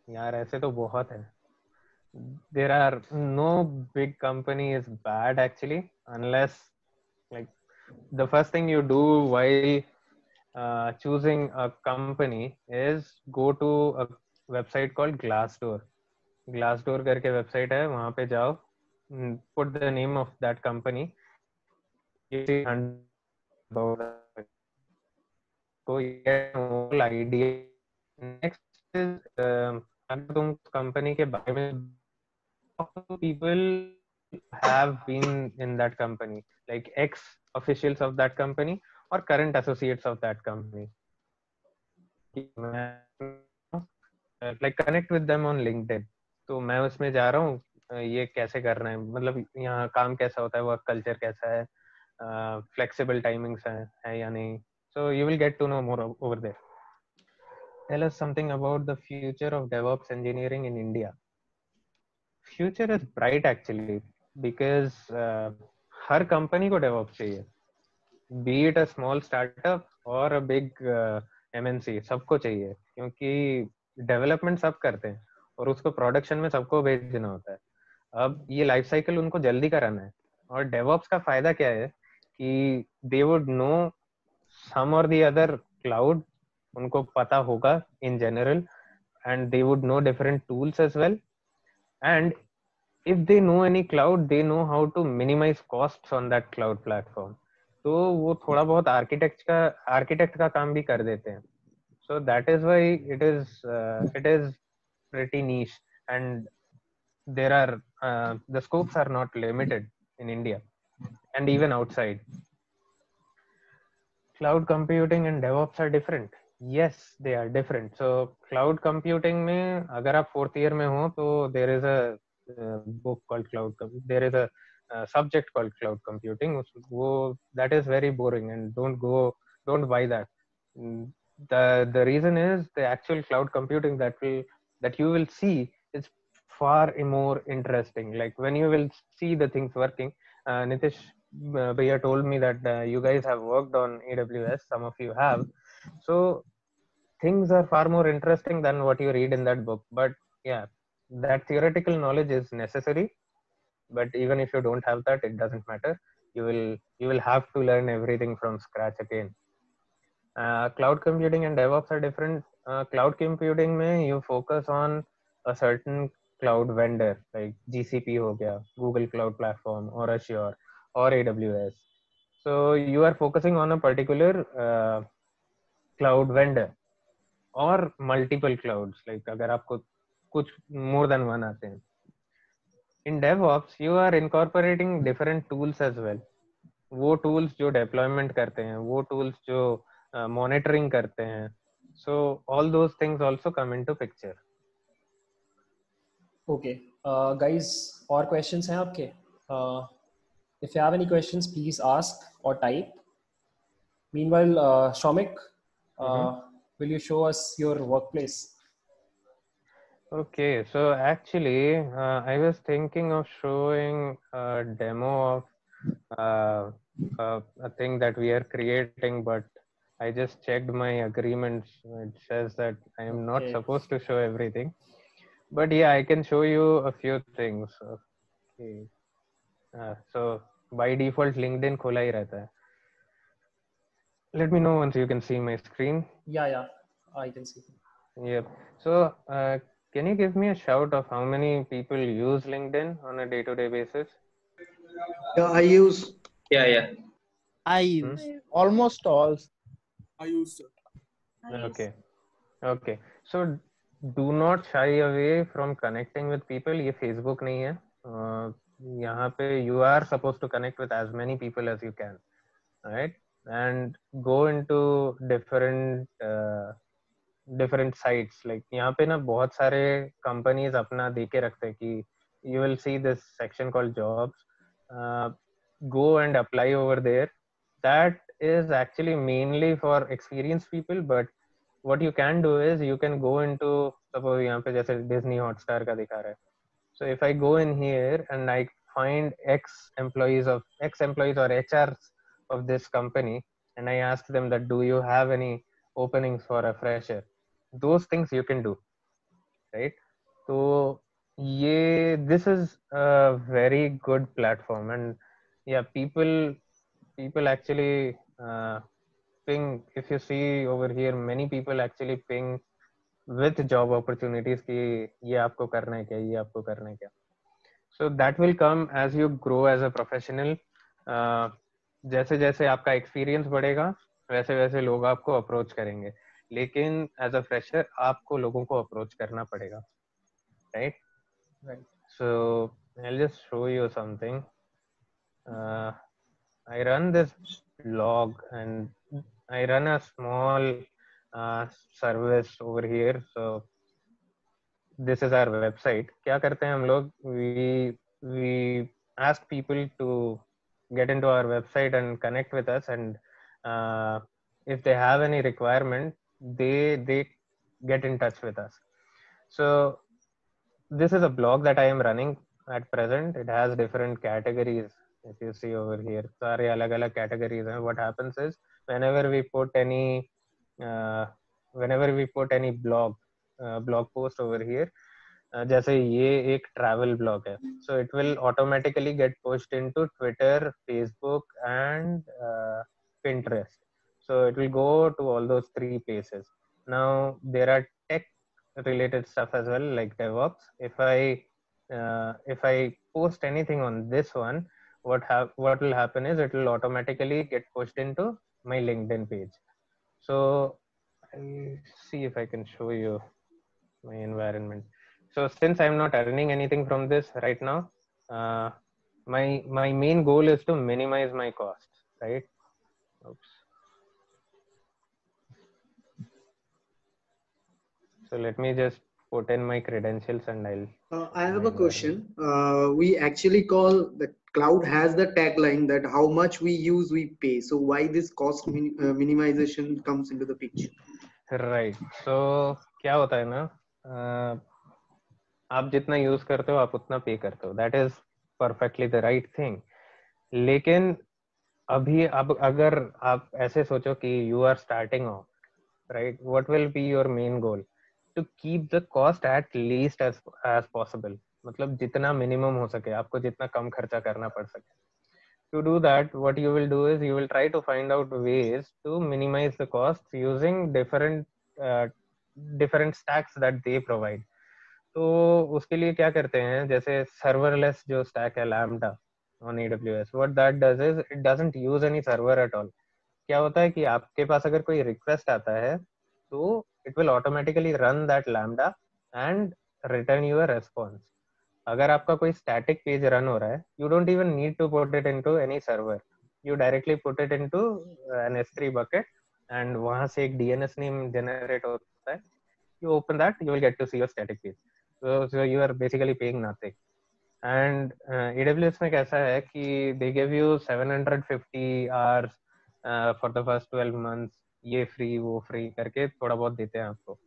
यार ऐसे तो बहुत है. There are no big company is bad actually, unless like the first thing you do while choosing a company is go to a website called Glassdoor. Glassdoor करके website है, वहाँ पे जाओ, put the name of that company, you see about that. So you get a whole idea. Next is अगर तुम company के बारे में, people have been in that company, like ex officials of that company or current associates of that company. Like connect with them on LinkedIn. तो मैं उसमें जा रहा हूँ, ये कैसे कर रहे हैं, मतलब यहाँ काम कैसा होता है, वर्क कल्चर कैसा है, फ्लेक्सिबल टाइमिंग्स है या नहीं. So you will get to know more over there. Tell us something about the future of DevOps engineering in India. Future is bright actually because her company को DevOps चाहिए, be it a small startup or a big MNC, सबको चाहिए, क्योंकि development सब करते हैं और उसको प्रोडक्शन में सबको भेजना होता है. अब ये लाइफ साइकिल उनको जल्दी कराना है, और डेवऑप्स का फायदा क्या है कि दे वुड नो सम और द अदर क्लाउड, उनको पता होगा in general, and they would know different tools as well, and if they know any cloud, they know how to minimize costs on that cloud platform. तो वो थोड़ा बहुत architect का काम भी कर देते हैं. So that is why it is pretty niche, and there are the scopes are not limited in India and even outside. Cloud computing and DevOps are different. Yes, they are different. So cloud computing में अगर आप fourth year में हो तो there is a book called there is a subject called cloud computing. वो that is very boring and don't buy that. The reason is the actual cloud computing that you will see is far more interesting. Like when you will see the things working. Nitish Bhaiya told me that you guys have worked on AWS, some of you have. So things are far more interesting than what you read in that book. But yeah, that theoretical knowledge is necessary. But even if you don't have that, it doesn't matter. You will have to learn everything from scratch again. Cloud computing and DevOps are different. Cloud computing में you focus on a certain cloud vendor like GCP हो गया, Google Cloud Platform or Azure or AWS. So you are focusing on a particular cloud vendor or multiple clouds. Like अगर आपको कुछ more than one आते हैं. In DevOps, you are incorporating different tools as well. वो tools जो deployment करते हैं, वो tools जो monitoring करते हैं. So all those things also come into picture. Okay. Guys, और questions हैं आपके? If you have any questions, please ask or type. Meanwhile, Shomik, will you show us your workplace? Okay, so actually, I was thinking of showing a demo of a thing that we are creating, but I just checked my agreements. It says that I am not Okay. supposed to show everything. But yeah, I can show you a few things. Okay. So by default, LinkedIn खोला ही रहता है. Let me know once you can see my screen. Yeah, I can see. Yep. So can you give me a shout of how many people use LinkedIn on a day-to-day basis? Yeah, I use. Yeah. I use. Almost all. I use. Okay. So do not shy away from connecting with people. ये Facebook नहीं है. यहाँ पे you are supposed to connect with as many people as you can, right? And go into different sites. Like यहाँ पे ना बहुत सारे companies अपना दे के रखते हैं कि you will see this section called jobs. Go and apply over there. That is actually mainly for experienced people, but what you can do is you can go into, suppose यहाँ पे जैसे Disney Hotstar का दिखा रहा है. So if I go in here and I find ex employees or HRs of this company, and I ask them that do you have any openings for a fresher, those things you can do, right? So this is a very good platform, and yeah, people actually ping. If you see over here, many people actually ping with job opportunities कि ये आपको करना है क्या, ये आपको करना है क्या. So that will come as you grow as a professional. जैसे जैसे आपका एक्सपीरियंस बढ़ेगा वैसे वैसे लोग आपको अप्रोच करेंगे, लेकिन एज अ फ्रेशर आपको लोगों को अप्रोच करना पड़ेगा, right? So I'll just show you something. I run this blog and I run a small service over here. So this is our website. क्या करते हैं हम लोग? We ask people to get into our website and connect with us, and if they have any requirement, they get in touch with us. So this is a blog that I am running at present. It has different categories. If you see over here, सारे अलग-अलग categories हैं. What happens is whenever we put any blog post over here, जैसे ये एक travel blog है, so it will automatically get pushed into Twitter, Facebook, and Pinterest. So it will go to all those three places. Now there are tech related stuff as well, like DevOps. If I post anything on this one, what will happen is it will automatically get pushed into my LinkedIn page. So I'll see if I can show you my environment. So since I'm not earning anything from this right now, my main goal is to minimize my costs, right? Oops. So let me just put in my credentials and I'll. I have a question. We actually call the cloud has the tagline that how much we use, we pay. So why this cost minimization comes into the picture? Right. So क्या होता है ना, आप जितना use करते हो आप उतना पे करते हो. That is perfectly the right thing. लेकिन अभी अब अगर आप ऐसे सोचो कि you are starting off, right? What will be your main goal? To keep the cost at least as possible. मतलब जितना minimum हो सके, आपको जितना कम खर्चा करना पड़ सके. To do that, what you will do is you will try to find out ways to minimize the costs using different stacks that they provide. तो उसके लिए क्या करते हैं, जैसे serverless जो stack है Lambda on AWS, what that does is it doesn't use any server at all. क्या होता है कि आपके पास अगर कोई request आता है तो it will automatically run that Lambda and return you a response. अगर आपका कोई static page run हो रहा है, you don't even need to put it into any server. You directly put it into an S3 bucket and वहाँ से एक DNS name generate होता है. You open that, you will get to see your static page. so you are basically paying nothing. And AWS में कैसा है कि they give you 750 hours for the first 12 months, ये free वो free करके थोड़ा बहुत देते हैं आपको.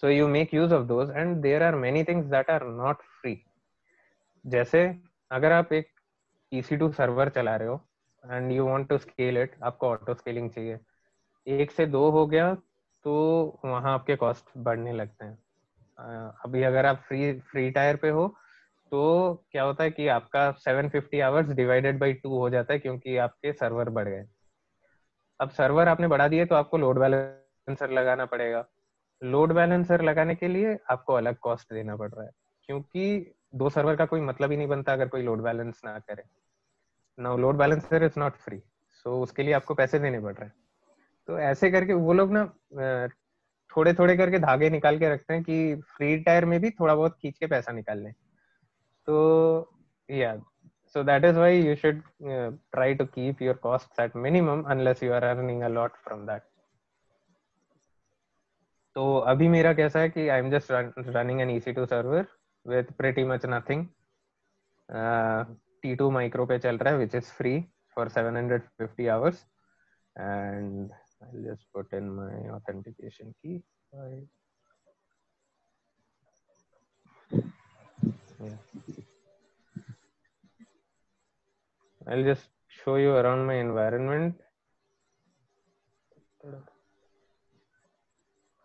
So you make use of those, and there are many things that are not free. जैसे अगर आप एक EC2 सर्वर चला रहे हो and you want to scale it, आपको ऑटो स्केलिंग चाहिए, 1 से 2 हो गया तो वहाँ आपके कॉस्ट बढ़ने लगते हैं. अभी अगर आप फ्री टायर पे हो तो क्या होता है कि आपका 750 आवर्स डिवाइडेड बाई 2 हो जाता है क्योंकि आपके सर्वर बढ़ गए. अब सर्वर आपने बढ़ा दिए तो आपको लोड बैलेंसर लगाना पड़ेगा. लोड बैलेंसर लगाने के लिए आपको अलग कॉस्ट देना पड़ रहा है क्योंकि 2 सर्वर का कोई मतलब ही नहीं बनता अगर कोई लोड बैलेंस ना करे. Now load balancer is not free, so उसके लिए आपको पैसे देने पड़ रहे हैं. तो ऐसे करके वो लोग ना थोड़े थोड़े करके धागे निकाल के रखते हैं कि फ्री टायर में भी थोड़ा बहुत खींच के पैसा निकाल लें. तो yeah, so that is why you should try to keep your costs at minimum unless you are earning a lot from that. तो अभी मेरा कैसा है कि I am just running an EC2 server with pretty much nothing. T2 micro पे चल रहा है which is free for 750 hours, and I'll just put in my authentication key. Yeah. I'll just show you around my environment.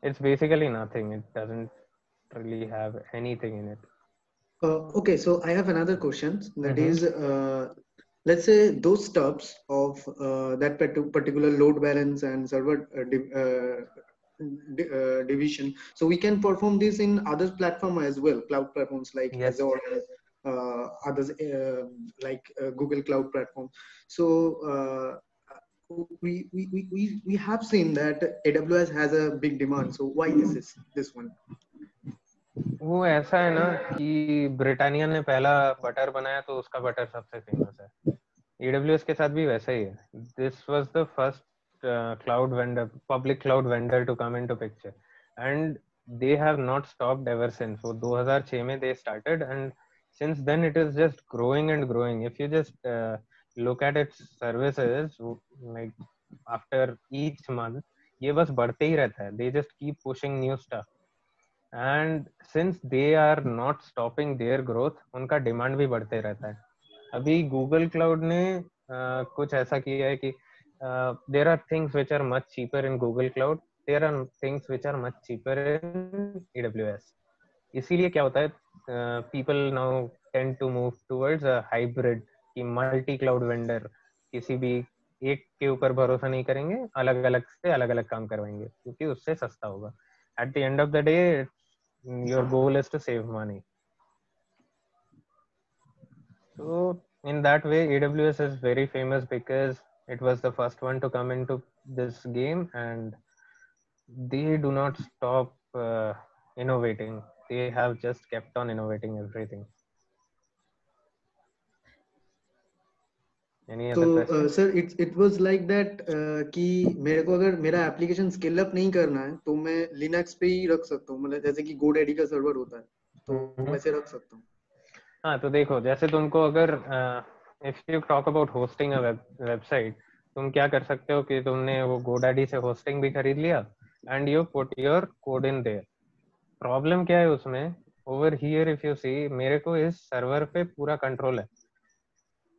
It's basically nothing. It doesn't really have anything in it. Okay, so I have another question. That is, let's say those stubs of that particular load balance and server division. So we can perform this in other platform as well, cloud platforms like Yes. Azure, others like Google Cloud Platform. So we have seen that AWS has a big demand. So why this one? वो ऐसा है ना कि Britannia ने पहला butter बनाया तो उसका बटर सबसे फेमस है. AWS के साथ भी वैसा ही है. This was the first cloud vendor, public cloud vendor to come into picture, and they have not stopped ever since. So 2006 में they started, and since then it is just growing and growing. If you just look at its services, like after each month, ये बस बढ़ते ही रहता है. They just keep pushing new stuff. And since they are not stopping their growth, उनका demand भी बढ़ते रहता है. अभी गूगल क्लाउड ने कुछ ऐसा किया है कि there are things which are much cheaper in Google Cloud, there are things which are much cheaper in AWS. इसीलिए क्या होता है, people now tend to move towards a hybrid कि मल्टी क्लाउड वेंडर किसी भी एक के ऊपर भरोसा नहीं करेंगे, अलग अलग से अलग अलग काम करवाएंगे क्योंकि उससे सस्ता होगा. At the end of the day, your goal is to save money. So in that way, AWS is very famous because it was the first one to come into this game, and they do not stop innovating. They have just kept on innovating everything. Any other question? Sir, it was like that कि मेरे को अगर मेरा application scale up नहीं करना है तो मैं लिनक्स पे ही रख सकता हूँ. मतलब जैसे कि GoDaddy का सर्वर होता है तो वैसे रख सकता हूँ. हाँ, तो देखो जैसे तुमको अगर if you talk about hosting a website, तुम क्या कर सकते हो कि तुमने वो GoDaddy से होस्टिंग भी खरीद लिया and you put your code in their. Problem क्या है उसमें, over here if you see, मेरे को इस सर्वर पे पूरा कंट्रोल है.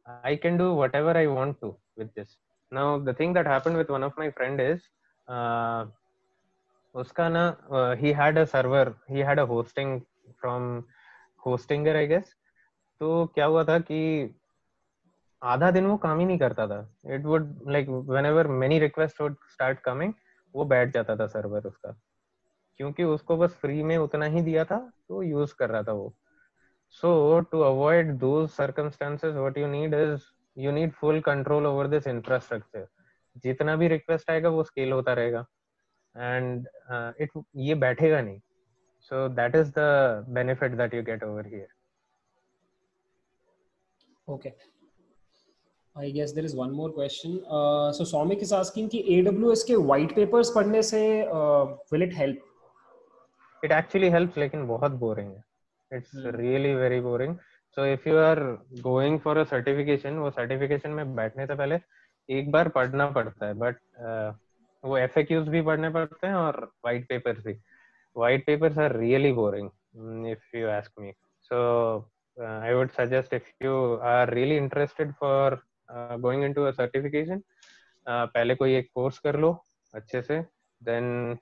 I can do whatever I want to with this. Now the thing that happened with one of my friend is उसका ना he had a server, he had a hosting from Hostinger I guess. तो क्या हुआ था कि आधा दिन वो काम ही नहीं करता था. It would like whenever many requests would start coming, वो बैठ जाता था सर्वर उसका, क्योंकि उसको बस फ्री में उतना ही दिया था तो यूज कर रहा था वो. So to avoid those circumstances, what you need is you need full control over this infrastructure. जितना भी request आएगा वो scale होता रहेगा and ये बैठेगा नहीं. So that is the benefit that you get over here. Okay. I guess there is one more question. So Soumik is asking कि AWS के white papers पढ़ने से will it help? it actually helps, लेकिन बहुत boring है. It's Hmm. really very boring. So if you are going for a certification, वो certification में बैठने से पहले एक बार पढ़ना पड़ता है, but वो FAQs भी पढ़ने पड़ते हैं और white papers भी. White papers are really boring, if you ask me. So I would suggest, if you are really interested for going into a certification, पहले कोई एक कोर्स कर लो अच्छे से, then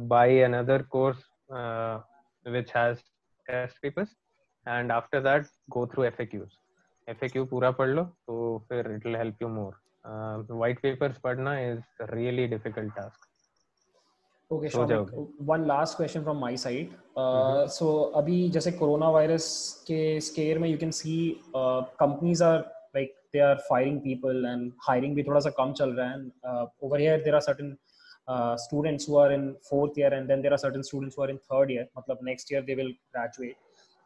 buy another course which has test papers, and after that go through FAQs. FAQ पूरा पढ़ लो तो फिर it will help you more. White papers पढ़ना is a really difficult task. Okay, so Shamik, जाओगे. one last question from my side. Mhm. So अभी जैसे corona virus के scare में you can see companies are like they are firing people and hiring भी थोड़ा सा कम चल रहा है. Over here there are certain students who are in 4th year and then there are certain students who are in 3rd year. मतलब next year they will graduate.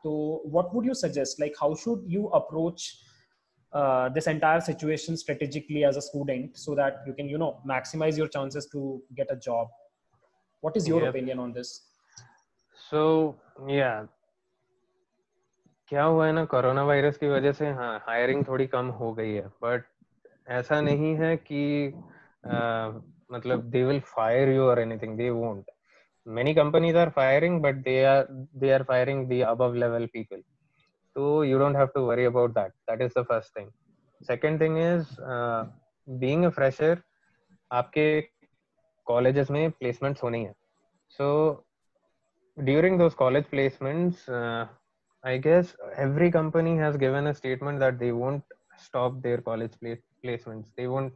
So what would you suggest? Like how should you approach this entire situation strategically as a student so that you can maximize your chances to get a job? What is your Yep. opinion on this? So yeah, क्या हुआ है ना, corona virus की वजह से हाँ hiring थोड़ी कम हो गई है, बट ऐसा नहीं है कि मतलब they will fire you or anything. They won't. Many companies are firing, but they are firing the above level people. So you don't have to worry about that. That is the first thing. Second thing is being a fresher, आपके colleges में placements होनी है. So during those college placements, I guess every company has given a statement that they won't stop their college placements. They won't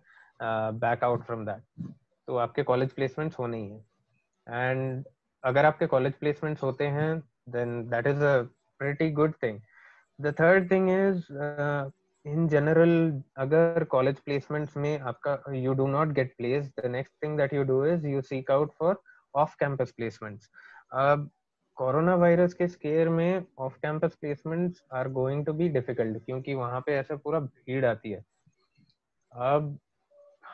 back out from that. तो आपके college placements होने ही हैं. And अगर आपके college placements होते हैं, then that is a pretty good thing. The third thing is, in general, अगर college placements में आपका you do not get placed, the next thing that you do is you seek out for off-campus placements. अब corona virus के scare में off campus placements are going to be difficult, क्योंकि वहां पे ऐसे पूरा भीड़ आती है. अब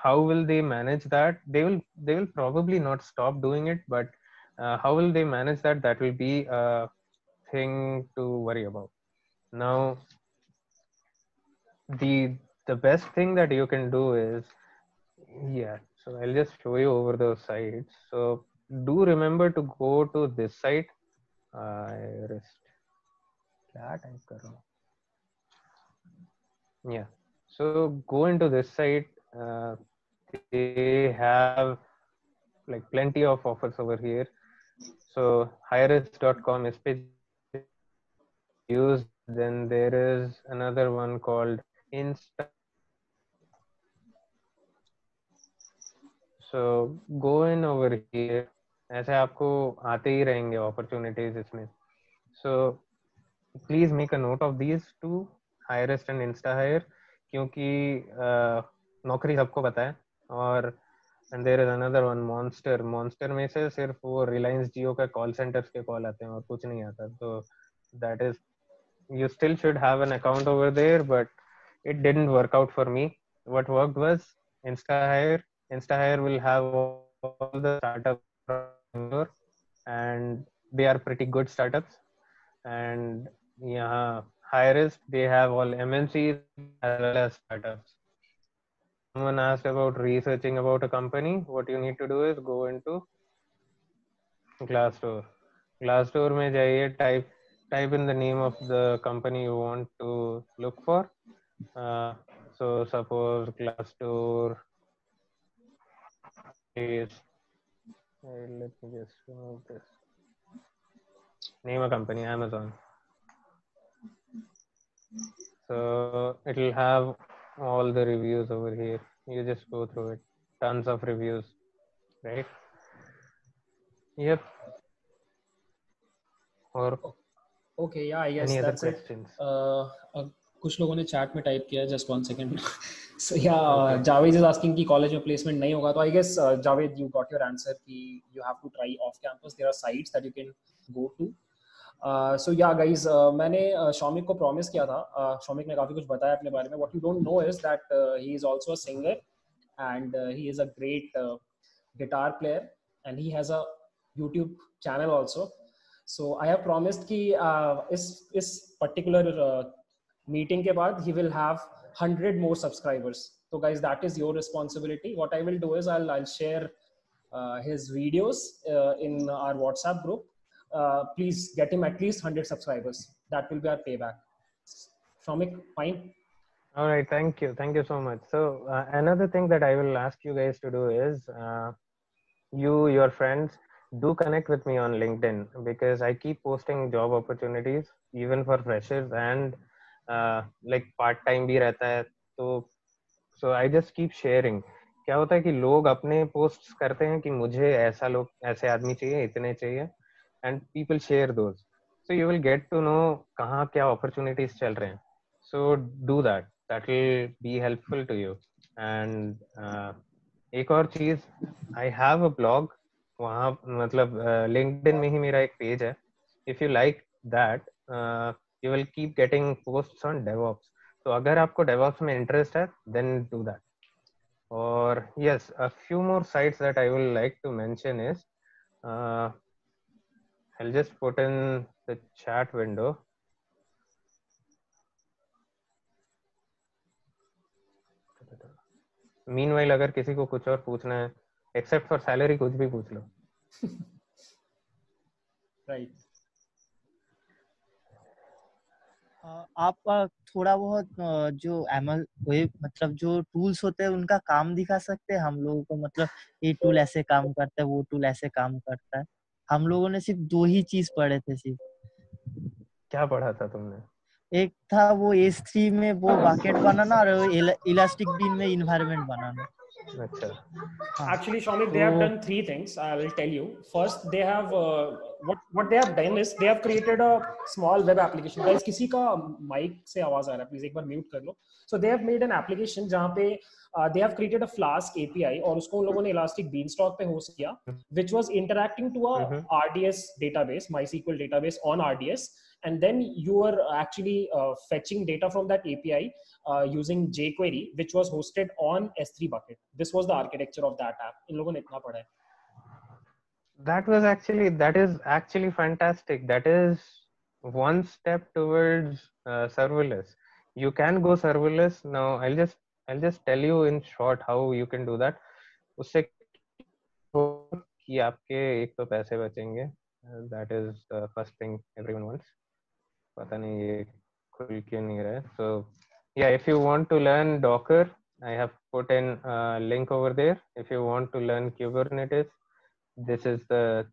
how will they manage that? They will probably not stop doing it, but how will they manage that? That will be a thing to worry about. Now the best thing that you can do is, yeah, so I'll just show you over those sites. So do remember to go to this site. Iris, क्या type कर रहा हूँ? Yeah, so go into this site. They have like plenty of offers over here. So hirist.com is used. Then there is another one called Insta. So go in over here. ऐसे आपको आते ही रहेंगे opportunities इसमें. So please make a note of these two, Hirist and InstaHire, क्योंकि नौकरी सबको पता है. और and there is another one, Monster में से सिर्फ वो Reliance Jio का call centers के call आते हैं और कुछ नहीं आता. तो that is, you still should have an account over there, but it didn't work out for me. What worked was InstaHire. InstaHire will have all the startups and they are pretty good startups. And yeah, Hirist, they have all MNCs as well as startups. Someone asked about researching about a company. What you need to do is go into Glassdoor. Glassdoor में जाइए, type in the name of the company you want to look for. So suppose Glassdoor is, let me just remove this. Name a company, Amazon. So it will have all the reviews over here. You just go through it. Tons of reviews, right? Yep. Or Okay, yeah, I guess any other that's it. questions? कुछ लोगों ने chat में type किया, just 1 second. So yeah, Okay. Javed is asking कि college में placement नहीं होगा. तो I guess Javed, you got your answer कि you have to try off campus. There are sites that you can go to. So yeah guys, मैंने शौमिक को promise किया था. शौमिक ने काफी कुछ बताया अपने बारे में. What you don't know is that he is also a singer and he is a great guitar player and he has a YouTube channel also. So I have promised कि इस particular meeting के बाद he will have 100 more subscribers. So guys, that is your responsibility. What I will do is I'll share his videos in our WhatsApp group. Please get him at least 100 subscribers. That will be our payback. Shomik, fine. All right, thank you so much. So another thing that I will ask you guys to do is your friends, do connect with me on LinkedIn, because I keep posting job opportunities even for freshers, and like part time भी रहता है, तो so I just keep sharing. क्या होता है कि लोग अपने पोस्ट्स करते हैं कि मुझे ऐसे आदमी चाहिए, इतने चाहिए, and people share those, so you will get to know कहाँ क्या opportunities चल रहे हैं. So do that will be helpful to you. And एक और चीज, I have a blog, वहाँ मतलब LinkedIn में ही मेरा एक पेज है. If you like that, you will keep getting posts on DevOps. तो अगर आपको DevOps में interest है, then do that. Or yes, a few more sites that I will like to mention is, I'll just put in the chat window. Meanwhile, अगर किसी को कुछ और पूछना है, except for salary, कुछ भी पूछ लो. Right. आप थोड़ा बहुत जो एमएल वेब मतलब जो टूल्स होते हैं उनका काम दिखा सकते हैं हम लोगों को, मतलब ये टूल ऐसे काम करता है, वो टूल ऐसे काम करता है. हम लोगों ने सिर्फ 2 ही चीज पढ़े थे सिर्फ. क्या पढ़ा था तुमने? एक था वो S3 में वो बकेट बनाना और इलास्टिक बीन में इन्वायरमेंट बनाना. अच्छा. Actually, Shomik, they have done 3 things. I will tell you. First, they have what they have done is they have created a small web application. Guys, किसी का mic से आवाज आ रहा है, please एक बार mute कर लो. So they have made an application जहाँ पे they have created a Flask API और उसको उन लोगों ने Elastic Beanstalk पे host किया, which was interacting to a RDS database, MySQL database on RDS, and then you were actually fetching data from that API using jQuery, which was hosted on S3 bucket. This was the architecture of that app. इन लोगों ने इतना पढ़ा है. That is actually fantastic. That is one step towards serverless. You can go serverless now. I'll just tell you in short how you can do that. उससे कि आपके एक तो पैसे बचेंगे. That is the first thing everyone wants. पता नहीं ये खुल क्यों नहीं रहा है. So yeah, if you want to learn Docker, I have put in a link over there. If you want to learn Kubernetes, this is the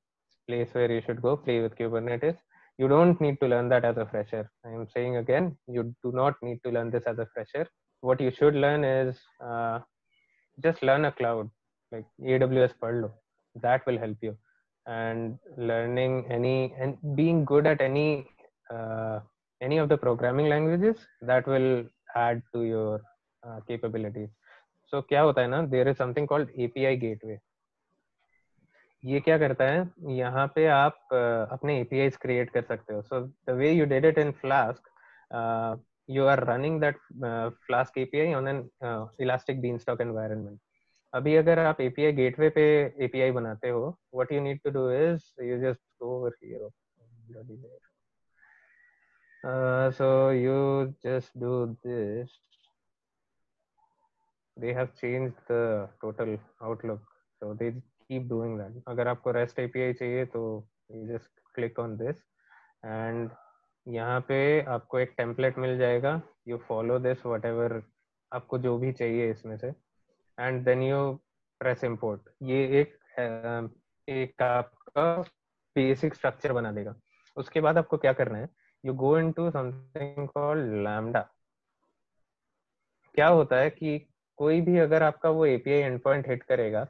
place where you should go. Play with Kubernetes. You don't need to learn that as a fresher. I am saying again, you do not need to learn this as a fresher. What you should learn is just learn a cloud, like AWS पढ़ लो. That will help you. And learning and being good at any of the programming languages, that will add to your capabilities. So क्या होता है ना, there is something called API gateway. ये क्या करता है, यहाँ पे आप अपने APIs create कर सकते हो. So the way you did it in Flask, you are running that Flask API on an Elastic Beanstalk environment. अभी अगर आप API gateway पे API बनाते हो, what you need to do is you just go over here. So you just do this. They have changed the total outlook, so they keep doing that. अगर आपको REST API चाहिए तो you just click on this, and यहाँ पे आपको एक template मिल जाएगा. You follow this whatever आपको जो भी चाहिए इसमें से, and then you press import. ये एक आपका basic structure बना देगा. उसके बाद आपको क्या करना है, you go into something called Lambda. क्या होता है कि कोई भी अगर आपका वो API endpoint hit करेगा,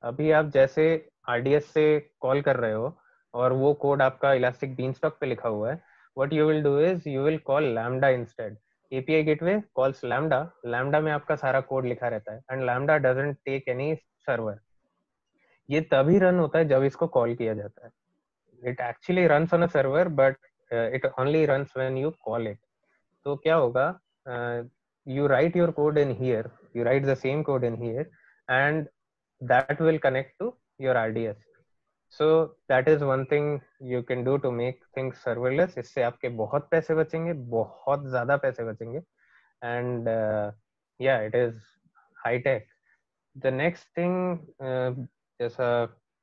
अभी आप जैसे RDS से कॉल कर रहे हो और वो कोड आपका Elastic Beanstalk पे लिखा हुआ है, what you will do is you will call Lambda instead. API gateway calls Lambda. Lambda में आपका सारा कोड लिखा रहता है, and Lambda doesn't take any server. ये तभी रन होता है जब इसको कॉल किया जाता है. It actually runs on a server, but it only runs when you call it. तो क्या होगा, you write your code in here, you write the same code in here, and that will connect to your RDS. So that is one thing you can do to make things serverless. इससे आपके बहुत पैसे बचेंगे, बहुत ज़्यादा पैसे बचेंगे, and yeah, it is high tech. The next thing, जैसा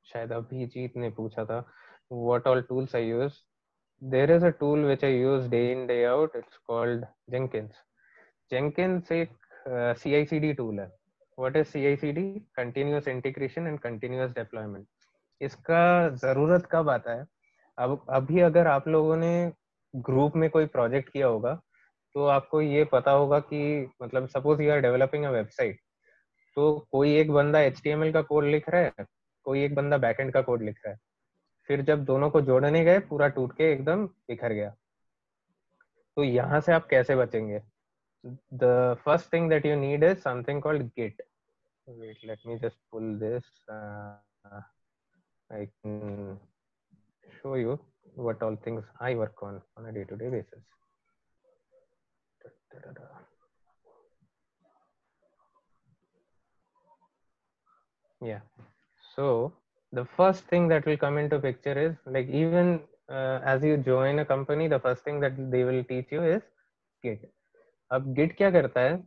शायद अभिजीत ने पूछा था, what all tools I use. There is a tool which I use day in day out. It's called Jenkins. Jenkins एक CI/CD tool है. What is CI/CD? Continuous integration and continuous deployment. इसका जरूरत कब आता है? अब अभी अगर आप लोगों ने ग्रुप में कोई प्रोजेक्ट किया होगा तो आपको ये पता होगा कि मतलब suppose you are developing a website, तो कोई एक बंदा HTML का कोड लिख रहा है, कोई एक बंदा बैकएंड का कोड लिख रहा है, फिर जब दोनों को जोड़ने गए पूरा टूट के एकदम बिखर गया। तो यहाँ से आप कैसे बचेंगे? The first thing that you need is something called Git. Wait, let me just pull this. I can show you what all things I work on a day-to-day basis. Yeah. So the first thing that will come into picture is like even as you join a company, the first thing that they will teach you is Git. अब Git क्या करता है?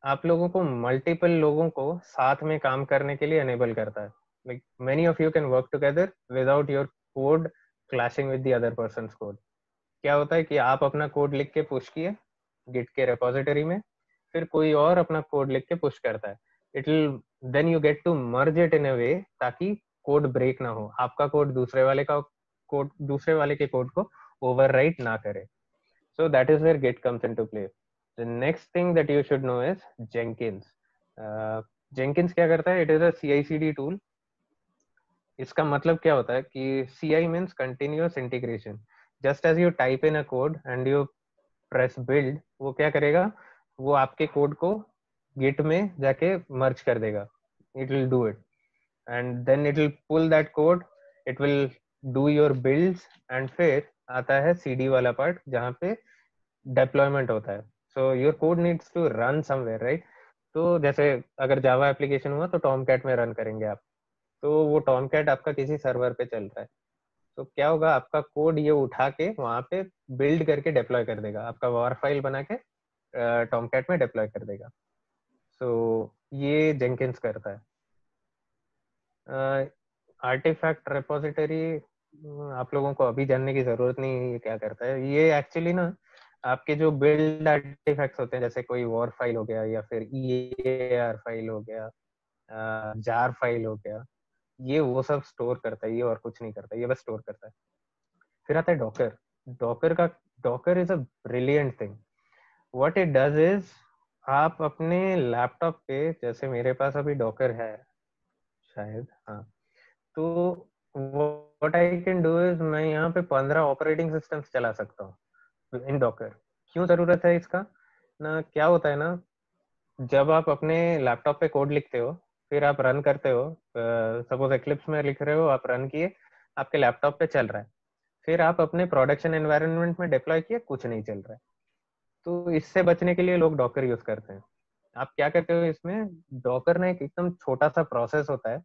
आप लोगों को multiple लोगों को साथ में काम करने के लिए एनेबल करता है. Like many of you can work together without your code clashing with the other person's code. क्या होता है कि आप अपना कोड लिख के पुश किए गिट के रेपोजिटरी में, फिर कोई और अपना कोड लिख के पुश करता है. It will then you get to merge it in a way ताकि कोड ब्रेक ना हो, आपका कोड दूसरे वाले के कोड को ओवरराइट ना करे. So that is where Git comes into play. The next thing that you should know is Jenkins. Jenkins क्या करता है? It is a CI/CD tool. इसका मतलब क्या होता है कि CI means continuous integration. Just as you type in a code and you press build, वो क्या करेगा? वो आपके कोड को Git में जाके मर्ज कर देगा. It will do it, and then it will pull that code. It will do your builds, and फिर आता है CD वाला पार्ट जहाँ पे डेप्लॉयमेंट होता है. So your code needs to run somewhere, right? तो जैसे अगर जावा एप्लीकेशन हुआ तो टॉमकैट में रन करेंगे आप, तो वो टॉमकैट आपका किसी सर्वर पे चल रहा है, तो क्या होगा? आपका कोड ये उठा के वहां पे बिल्ड करके डिप्लॉय कर देगा, आपका वॉर फाइल बना के टॉमकैट में डिप्लॉय कर देगा. सो ये जेंकिंस करता है. आर्टिफैक्ट रेपोजिटरी आप लोगों को अभी जानने की जरूरत नहीं है ये क्या करता है. ये एक्चुअली ना आपके जो बिल्ड आर्टिफैक्ट्स होते हैं, जैसे कोई वॉर फाइल हो गया या फिर EAR फाइल हो गया, जार फाइल हो गया, ये वो सब स्टोर करता है, ये और कुछ नहीं करता, ये बस स्टोर करता है. फिर आता है Docker. Docker is a brilliant thing. What it does is, आप अपने लैपटॉप पे, जैसे मेरे पास अभी डॉकर है शायद, हाँ, तो what I can do is मैं यहाँ पे 15 ऑपरेटिंग सिस्टम्स चला सकता हूँ इन डॉकर. क्यों जरूरत है इसका? ना क्या होता है ना, जब आप अपने लैपटॉप पे कोड लिखते हो, फिर आप रन करते हो, सपोज एक्लिप्स में लिख रहे हो, आप रन किए, आपके लैपटॉप पे चल रहा है, फिर आप अपने प्रोडक्शन एनवायरनमेंट में डिप्लॉय किए, कुछ नहीं चल रहा है. तो इससे बचने के लिए लोग डॉकर यूज करते हैं. आप क्या करते हो इसमें? डॉकर ना एक एकदम छोटा सा प्रोसेस होता है.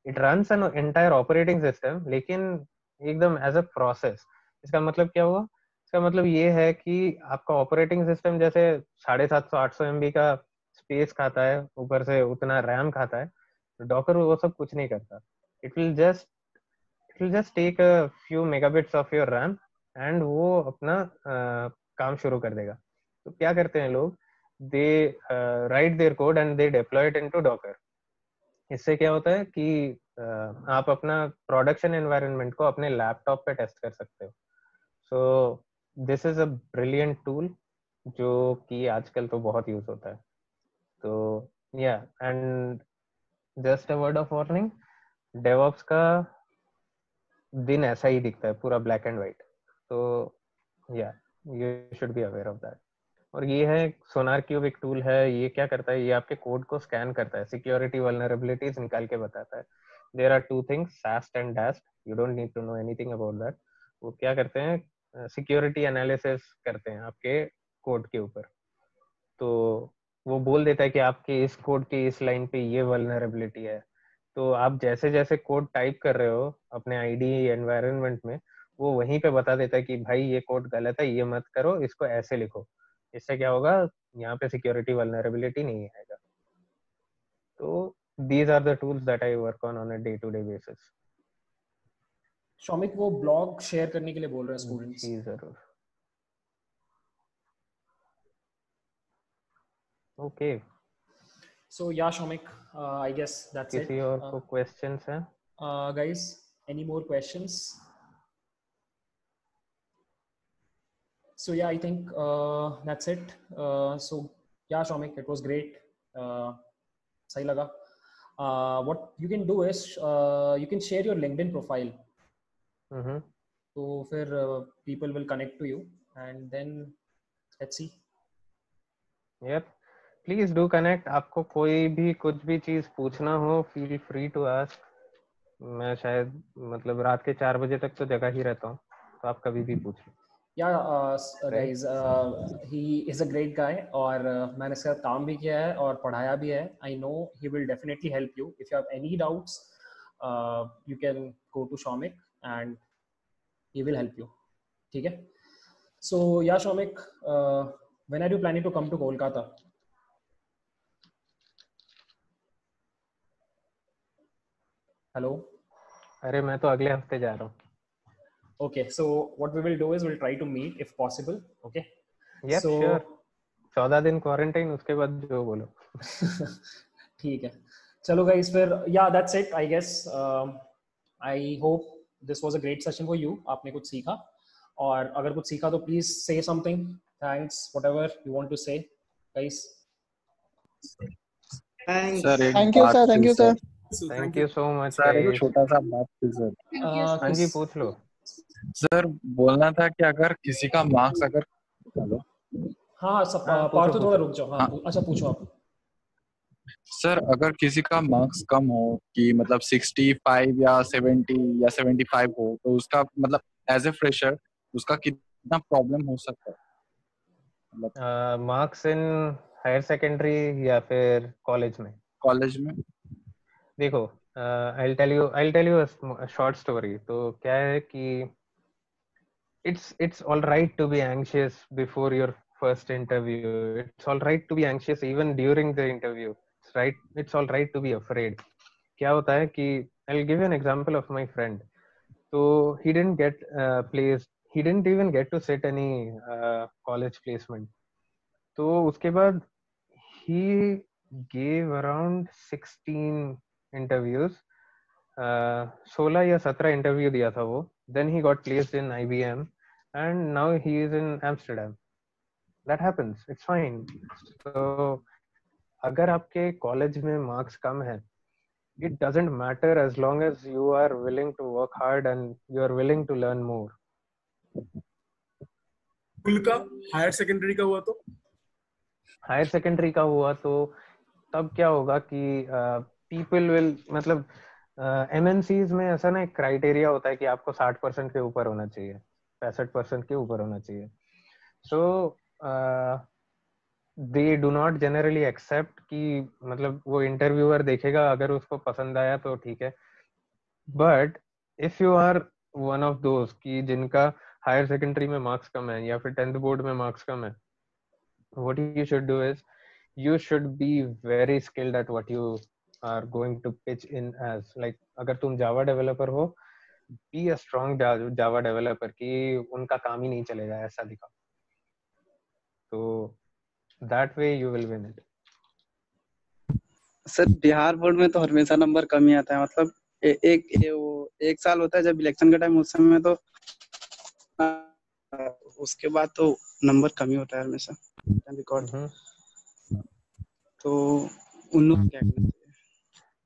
It runs an entire operating system, लेकिन एकदम एज अ प्रोसेस. इसका मतलब क्या हुआ? इसका मतलब ये है कि आपका ऑपरेटिंग सिस्टम जैसे 750-800 MB का स्पेस खाता है, ऊपर से उतना रैम खाता है, डॉकर वो सब कुछ नहीं करता. It will just take a few megabits of your RAM and वो अपना काम शुरू कर देगा. तो क्या करते हैं लोग? They write their code and they deploy it into Docker. इससे क्या होता है कि आप अपना प्रोडक्शन एनवायरनमेंट को अपने लैपटॉप पे टेस्ट कर सकते हो. So this is a brilliant tool जो कि आजकल तो बहुत यूज होता है. तो या and just a word of warning, DevOps का दिन ऐसा ही दिखता है, पूरा ब्लैक एंड व्हाइट. तो या you should be aware of that. और ये है सोनार क्यूब, एक टूल है. ये क्या करता है? ये आपके कोड को स्कैन करता है, सिक्योरिटी वल्नरेबिलिटीज निकाल के बताता है. There are two things, SAST and DAST. You don't need to know anything about that. वो क्या करते हैं? सिक्योरिटी एनालिसिस करते हैं आपके कोड के ऊपर. तो वो बोल देता है कि आपके इस कोड की इस लाइन पे ये वल्नरेबिलिटी है, तो आप जैसे जैसे कोड टाइप कर रहे हो अपने आईडी एनवायरनमेंट में, वो वहीं पे बता देता है कि भाई ये कोड गलत है, ये मत करो, इसको ऐसे लिखो। इससे क्या होगा, यहाँ पे सिक्योरिटी वल्नरेबिलिटी नहीं आएगा। तो these are the tools that I work on a day-to-day basis. Shoumik वो ब्लॉग शेयर करने के लिए बोल रहे हैं स्टूडेंट्स। जी जरूर। ओके, सो या Shoumik, I guess that's it. किसी और को क्वेश्चंस हैं? Guys, any more questions? So yeah, I think that's it. So yeah, Shomik, it was great. सही लगा. What you can do is you can share your LinkedIn profile. तो फिर people will connect to you and then let's see. Yep, please do connect. आपको कोई भी कुछ भी चीज पूछना हो, feel free to ask. मैं शायद मतलब रात के 4 बजे तक तो जगह ही रहता हूँ, तो आप कभी भी पूछ लो। Yeah, guys, he is a great guy और मैंने इसके साथ काम भी किया है और पढ़ाया भी है. I know he will definitely help you. If you have any doubts, you can go to Shomik and he will help you. ठीक है? So yeah, Shomik, when are you planning to come to Kolkata? Hello? अरे मैं तो अगले हफ्ते जा रहा हूँ। Okay, so what we will do is we'll try to meet if possible. Okay? Yep, So, sure. 14 दिन क्वारंटाइन, उसके बाद जो बोलो। ठीक है, चलो गाइस, फिर yeah, that's it I guess. I hope this was a great session for you. आपने कुछ सीखा, और अगर कुछ सीखा तो please say something. Thanks, whatever you want to say, guys. Thanks. Sir एक थैंक यू बात सर, थी thank you sir. Sir. Thank you so much sir एक गाइस। छोटा सा बात थी सर। हाँ जी, पूछ लो। सर बोलना था कि अगर किसी का मार्क्स अगर हेलो हाँ सब हाँ, पूछो, पार्थो थोड़ा पूछो। रुक जाओ। हाँ, हाँ। अच्छा पूछो आप। सर अगर किसी का मार्क्स कम हो कि मतलब 65 या 70 या 75 हो, तो उसका मतलब एज ए फ्रेशर उसका कितना प्रॉब्लम हो सकता है? मतलब मार्क्स इन हायर सेकेंडरी या फिर कॉलेज में? कॉलेज में। देखो, I'll tell you a short story. तो क्या है कि it's all right to be anxious before your first interview. It's all right to be anxious even during the interview. It's all right to be afraid. क्या होता है कि I'll give you an example of my friend. So he didn't get placed. He didn't even get to sit any college placement. तो उसके बाद he gave around 16 interviews. 16 या 17 interview दिया था वो. Then he got placed in IBM and now he is in Amsterdam. That happens. It's fine. So अगर आपके college में मार्क्स कम है, it doesn't matter as long as you are willing to work hard and you are willing to learn more. School का higher secondary का हुआ तो? Higher secondary का हुआ तो तब क्या होगा कि पीपल विल मतलब MNCs में ऐसा ना एक क्राइटेरिया होता है कि आपको 60% के ऊपर होना चाहिए, 65% के ऊपर होना चाहिए. So they do not generally accept कि मतलब वो इंटरव्यूअर देखेगा, अगर उसको पसंद आया तो ठीक है. But if you are one of दोस्त कि जिनका हायर सेकेंडरी में मार्क्स कम है या फिर 10th बोर्ड में मार्क्स कम है, what you should do is you should be very skilled at what you are going to pitch in as. Like अगर तुम जावा डेवलपर हो, be a strong Java developer कि उनका काम ही नहीं चलेगा ऐसा दिखाओ. तो that way you will win it. Sir Bihar board में तो हमेशा नंबर कम ही आता है, मतलब एक साल होता है जब इलेक्शन का टाइम, उस समय तो उसके बाद तो नंबर कम ही होता है हमेशा रिकॉर्ड. तो उन लोग क्या करना चाहिए?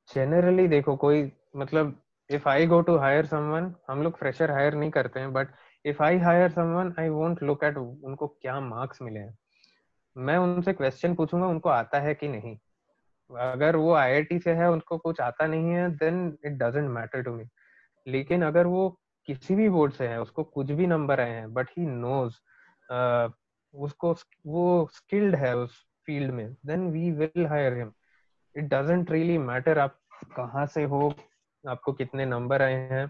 जनरली देखो, कोई मतलब if I go to hire someone, हम लोग फ्रेशर हायर नहीं करते हैं, but if I hire someone I won't look at उनको क्या मार्क्स मिले हैं. मैं उनसे क्वेश्चन पूछूंगा उनको आता है कि नहीं. अगर वो IIT से है, उनको कुछ आता नहीं है, then it doesn't matter to me. लेकिन अगर वो किसी भी बोर्ड से है, उसको कुछ भी नंबर आए हैं, बट ही नोज उसको वो स्किल्ड है उस फील्ड में, then we will hire him. It doesn't really matter आप कहाँ से हो, आपको कितने नंबर आए हैं,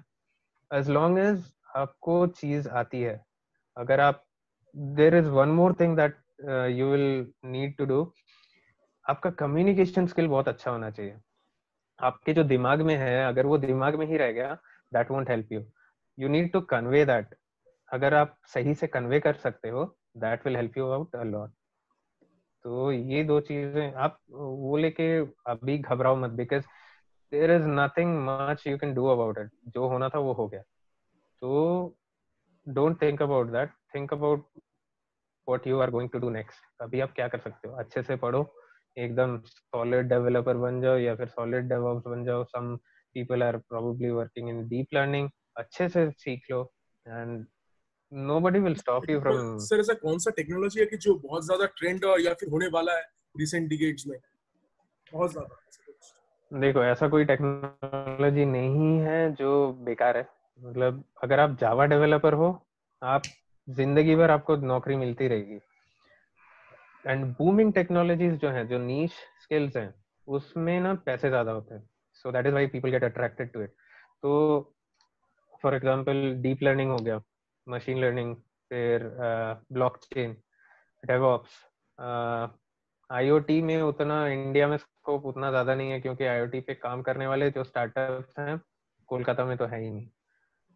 as long as आपको चीज आती है. अगर आप, there is one more thing that you will need to do. आपका कम्युनिकेशन स्किल बहुत अच्छा होना चाहिए. आपके जो दिमाग में है, अगर वो दिमाग में ही रह गया, that won't help you. You need to convey that. अगर आप सही से कन्वे कर सकते हो, that will help you out a lot. तो ये दो चीजें आप वो लेके अभी घबराओ मत, because there is nothing much you can do about it. जो होना था वो हो गया. तो don't think about that, think about what you are going to do next. अभी आप क्या कर सकते हो, अच्छे से पढ़ो, एकदम सॉलिड डेवलपर बन जाओ या फिर सॉलिड डेवऑप्स बन जाओ. Some people are probably working in deep learning. अच्छे से सीख लो and nobody will stop you from. Sir ऐसा कौन सा टेक्नोलॉजी है कि जो बहुत ज्यादा ट्रेंड या फिर होने वाला है रिसेंट डिकेड्स में बहुत ज्यादा? देखो, ऐसा कोई टेक्नोलॉजी नहीं है जो बेकार है. मतलब अगर आप जावा डेवलपर हो, आप जिंदगी भर आपको नौकरी मिलती रहेगी. एंड बूमिंग टेक्नोलॉजीज जो हैं, जो नीश स्किल्स हैं, उसमें ना पैसे ज्यादा होते हैं. So that is why people get attracted to it. तो फॉर एग्जांपल डीप लर्निंग हो गया, मशीन लर्निंग, फिर ब्लॉकचेन, डेवऑप्स. आईओटी में उतना इंडिया में स्कोप उतना ज्यादा नहीं है, क्योंकि आईओटी पे काम करने वाले जो स्टार्टअप्स हैं कोलकाता में तो है ही नहीं.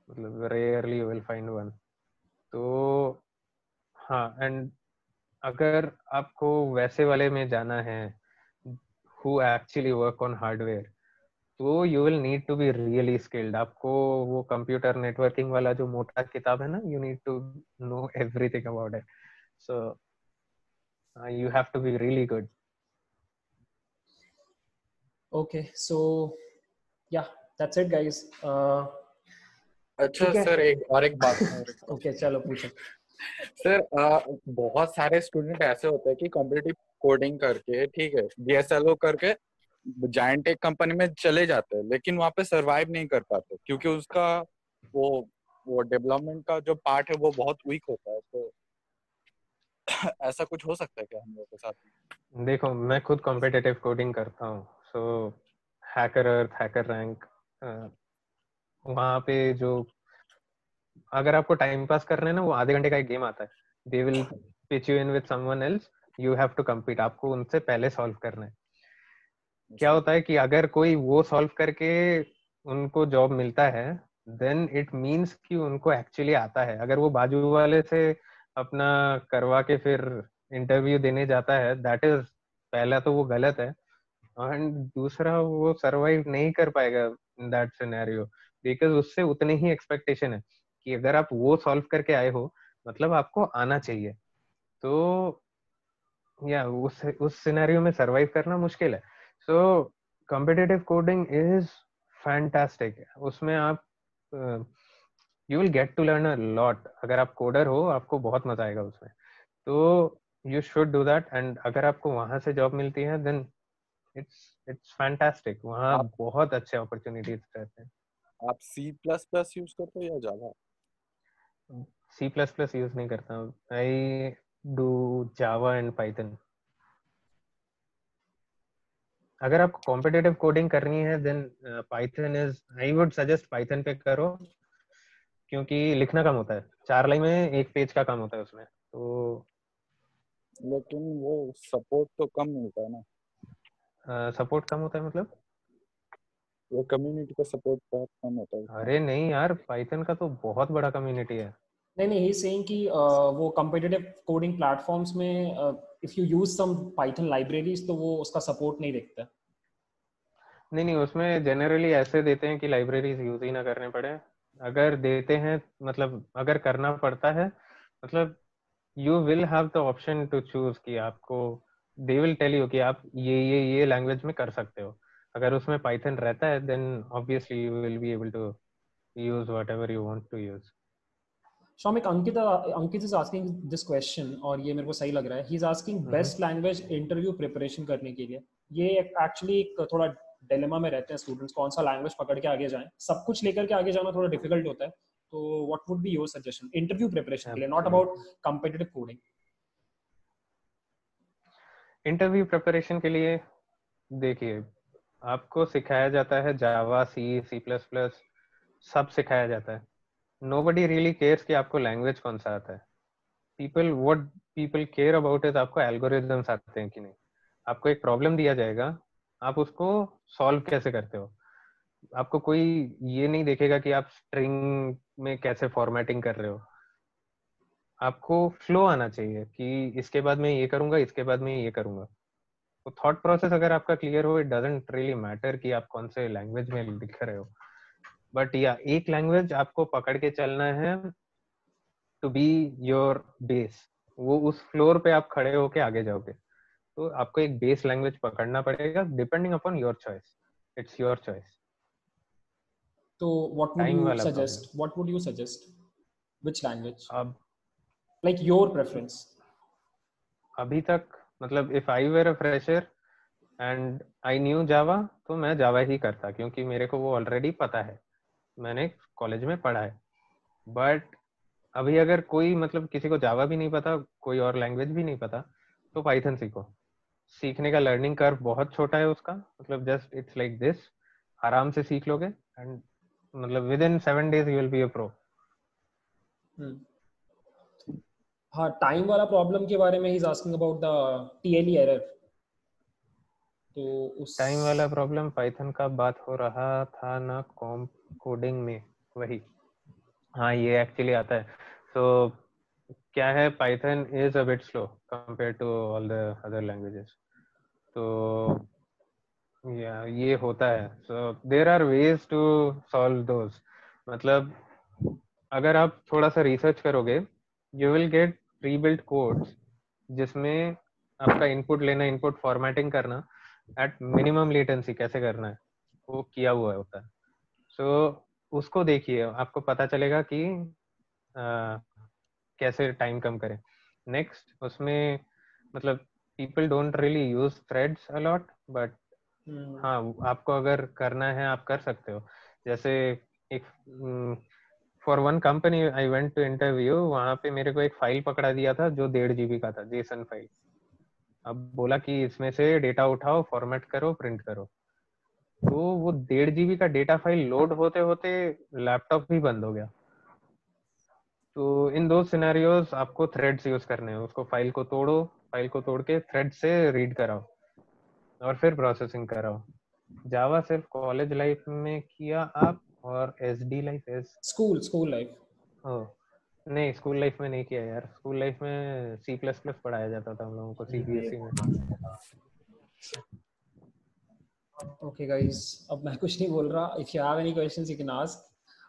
मतलब rarely you will find one. तो हाँ, एंड अगर आपको वैसे वाले में जाना है who actually work on hardware, तो you will need to be really skilled. आपको वो कंप्यूटर नेटवर्किंग वाला जो मोटा किताब है ना, you need to know everything about it. So you have to be really good. Okay, so yeah, that's it guys. अच्छा ठीक है. सर, एक बात ओके, चलो पूछो. सर बहुत सारे स्टूडेंट ऐसे होते हैं कि कॉम्पिटिटिव कोडिंग करके, ठीक है, डीएसएलओ करके जायंट टेक कंपनी में चले जाते हैं, लेकिन वहाँ पे सरवाइव नहीं कर पाते क्योंकि उसका वो डेवलपमेंट का जो पार्ट है वो बहुत वीक होता है. तो ऐसा कुछ हो सकता है क्या हम लोगों के साथ? देखो, मैं खुद कॉम्पिटिटिव कोडिंग करता हूँ. सो हैकर अर्थ, हैकर रैंक, वहाँ पे जो अगर आपको टाइम पास करना है ना, वो आधे घंटे का एक गेम आता है. They will pitch you in with someone else, you have to compete. आपको उनसे पहले सॉल्व करना है. क्या होता है कि अगर कोई वो सॉल्व करके उनको जॉब मिलता है, देन इट मीन्स कि उनको एक्चुअली आता है. अगर वो बाजू वाले से अपना करवा के फिर इंटरव्यू देने जाता है, दैट इज, पहला तो वो गलत है, एंड दूसरा वो सरवाइव नहीं कर पाएगा इन दैट सिनेरियो, बिकॉज उससे उतने ही एक्सपेक्टेशन है कि अगर आप वो सॉल्व करके आए हो, मतलब आपको आना चाहिए. तो या उस सिनेरियो में सरवाइव करना मुश्किल है. So competitive coding is fantastic. उसमें आप you will get to learn a lot. अगर आप कोडर हो, आपको बहुत मजा आएगा उसमें. तो you should do that. And अगर आपको वहां से जॉब मिलती है, देन इट्स फैंटास्टिक. वहाँ बहुत अच्छे अपॉर्चुनिटीज रहते हैं. आप C++ यूज करते हो या जावा? C++ यूज नहीं करता हूँ. I do Java and Python. अगर आपको कॉम्पिटिटिव कोडिंग करनी है, then Python is, I would suggest Python पे करो, क्योंकि लिखना कम होता है. 4 लाइन में 1 पेज का काम होता है उसमें. तो लेकिन वो सपोर्ट तो कम मिलता है ना. सपोर्ट कम होता है मतलब? वो कम्युनिटी का सपोर्ट बहुत कम होता है. अरे नहीं यार, पाइथन का तो बहुत बड़ा कम्युनिटी है. नहीं, ही सेइंग कि वो कॉम्पिटिटिव कोडिंग प्लेटफॉर्म्स में if you use some Python libraries तो वो उसका सपोर्ट नहीं देखता. नहीं, उसमें जनरली ऐसे देते हैं कि लाइब्रेरीज यूज ही ना करने पड़े. अगर देते हैं, मतलब अगर करना पड़ता है, मतलब you will have the option to choose कि आपको, दे विल टेल यू कि आप ये लैंग्वेज में कर सकते हो. अगर उसमें पाइथन रहता है, then obviously you will be able to use whatever you want to use. Shomik, Ankit is asking this question और ये मेरे को सही लग रहा है. He is asking best language interview preparation करने के लिए. ये एक्चुअली एक थोड़ा डिलेमा में रहते हैं स्टूडेंट्स, कौन सा लैंग्वेज पकड़ के आगे जाएं. सब कुछ लेकर के आगे जाना थोड़ा डिफिकल्ट होता है. तो what would be your suggestion interview preparation के लिए, not about competitive coding? Interview preparation के लिए देखिए, आपको सिखाया जाता है जावा, सी, सी प्लस प्लस, सब सिखाया जाता है. नोबडी रियली केयर्स कि आपको लैंग्वेज कौन सा आता है. What people care about is आपको एल्गोरिथम्स आते हैं कि नहीं. आपको एक प्रॉब्लम दिया जाएगा, आप उसको सॉल्व कैसे करते हो. आपको कोई ये नहीं देखेगा कि आप स्ट्रिंग में कैसे फॉर्मेटिंग कर रहे हो. आपको फ्लो आना चाहिए कि इसके बाद मैं ये करूंगा, इसके बाद मैं ये करूंगा. तो थॉट प्रोसेस अगर आपका क्लियर हो, इट डजंट रियली मैटर कि आप कौन से लैंग्वेज में लिख रहे हो. बट या एक लैंग्वेज आपको पकड़ के चलना है टू बी योर बेस. वो उस फ्लोर पे आप खड़े होके आगे जाओगे. तो आपको एक बेस लैंग्वेज पकड़ना पड़ेगा depending upon your choice. It's your choice. तो what would टाइम you वाला suggest? Problem. What would you suggest? Which language? अब Like your preference. अभी तक मतलब if I were a fresher and I knew Java, तो मैं जावा ही करता क्योंकि मेरे को वो ऑलरेडी पता है, मैंने कॉलेज में पढ़ा है. बट अभी अगर कोई मतलब किसी को जावा भी नहीं पता, कोई और लैंग्वेज भी नहीं पता, तो पाइथन सीखो. सीखने का लर्निंग कर्व बहुत छोटा है उसका. मतलब जस्ट इट्स लाइक दिस, आराम से सीख लोगे एंड मतलब with in 7 days you will be a pro. हाँ, टाइम वाला प्रॉब्लम के बारे में he is asking about the TLE error. तो उस टाइम वाला प्रॉब्लम पाइथन का बात हो रहा था ना कोडिंग में, वही. हाँ, ये एक्चुअली आता है. सो क्या है, Python is a bit slow compare to all the other languages. तो ये होता है. So there are ways to solve those. मतलब अगर आप थोड़ा सा रिसर्च करोगे, you will get pre built codes जिसमें आपका इनपुट लेना, इनपुट फॉर्मेटिंग करना एट मिनिमम लेटेंसी कैसे करना है, वो किया हुआ होता है. सो उसको देखिए, आपको पता चलेगा कि कैसे टाइम कम करें. नेक्स्ट उसमें मतलब people don't really use threads a lot, but हाँ, आपको अगर करना है आप कर सकते हो. जैसे एक for one company I went to interview, वहां पे मेरे को एक फाइल पकड़ा दिया था जो 1.5 GB का था, जेसन फाइल. अब बोला कि इसमें से डेटा उठाओ, फॉर्मेट करो, प्रिंट करो. तो वो 1.5 GB का डेटा फाइल लोड होते होते लैपटॉप ही बंद हो गया. तो इन दो सिनेरियोज आपको थ्रेड्स यूज करने हैं. उसको फाइल को तोड़ो, फाइल को तोड़ के थ्रेड से रीड कराओ और फिर प्रोसेसिंग कराओ. जावा सिर्फ कॉलेज लाइफ में किया आप, और SD life as school life. Oh नहीं, स्कूल लाइफ में नहीं किया यार. स्कूल लाइफ में C++ पढ़ाया जाता था हम लोगों को CBSE में. ओके गाइस, अब मैं कुछ नहीं बोल रहा. If you have any questions you can ask.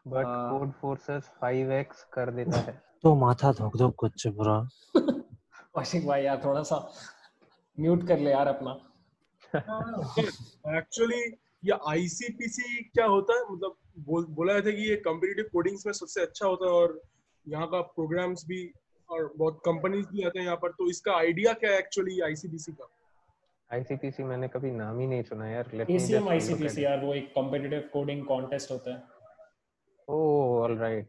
But code forces 5x कर देता है. तो माथा धोक धोक করছে পুরো. कौशिक भाई यार थोड़ा सा म्यूट कर ले यार अपना. एक्चुअली ये ICPC क्या होता है, मतलब बोला जाता है कि ये कॉम्पिटिटिव कोडिंग्स में सबसे अच्छा होता है और यहाँ का प्रोग्राम्स भी और बहुत कंपनीज भी आते हैं यहाँ पर. तो इसका आइडिया क्या है एक्चुअली ICPC का? ICPC मैंने कभी नाम ही नहीं सुना यार. Let me ACM just look at ICPC it. यार वो एक कॉम्पिटिटिव कोडिंग कॉन्टेस्ट होता है. Oh all right.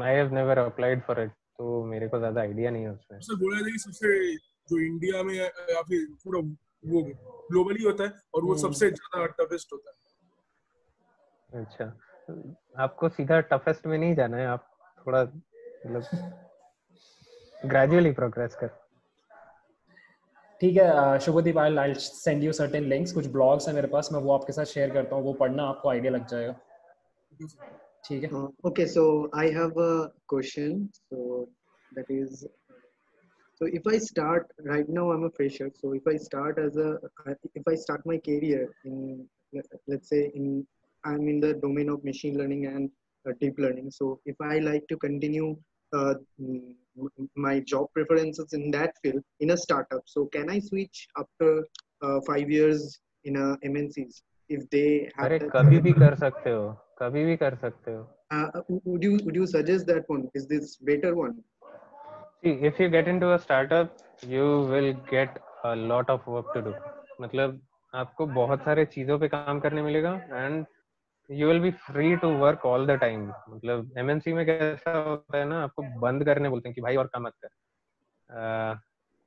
I have never applied for it, तो मेरे को ज्यादा आइडिया नहीं है उसमें. सबसे बोला जाता है कि सबसे जो इंडिया में या फिर पूरा वो ग्लोबली होता है और वो सबसे ज्यादा टफेस्ट होता है. अच्छा, आपको सीधा टफेस्ट में नहीं जाना है. आप थोड़ा मतलब ग्रेजुअली प्रोग्रेस कर. ठीक है Shubhdeep, I send you certain links. कुछ ब्लॉग्स हैं मेरे पास, मैं वो आपके साथ शेयर करता हूँ. वो पढ़ना, आपको आइडिया लग जाएगा. ठीक है. Okay, so I have a question. So that is, so if I start right now, I'm a fresher. So if I start my career in, let's say I'm in the domain of machine learning and deep learning. So if I like to continue my job preferences in that field in a startup, so can I switch after 5 years in a MNCs if they have अरे that? कभी भी कर सकते हो, कभी भी कर सकते हो. Would you suggest that one? Is this better one? See, if you get into a startup, you will get a lot of work to do. मतलब आपको बहुत सारे चीजों पे काम करने मिलेगा and you will be free to work all the time. मतलब MNC में कैसा होता है ना, आपको बंद करने बोलते हैं कि भाई और काम मत कर.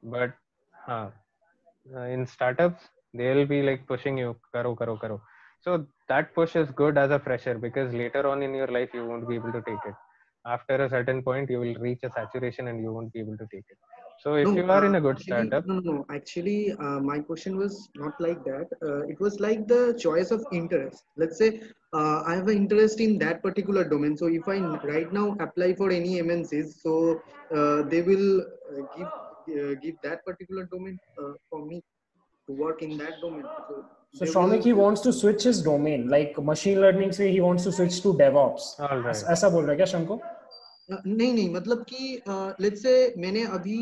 बट हाँ, in startups they'll be like pushing you, karo karo karo. So that push is good as a fresher, because later on in your life you won't be able to take it. After a certain point you will reach a saturation and you won't be able to take it. So if No, you are in a good actually, startup, no. Actually, my question was not like that. It was like the choice of interest. Let's say I have an interest in that particular domain. So if I right now apply for any MNCs, so they will give that particular domain for me to work in that domain. So So they Shomik, will. he wants to switch his domain, like machine learning से he wants to switch to DevOps. all right. ऐसा बोल रहा है क्या शंको? नहीं मतलब कि let's say मैंने अभी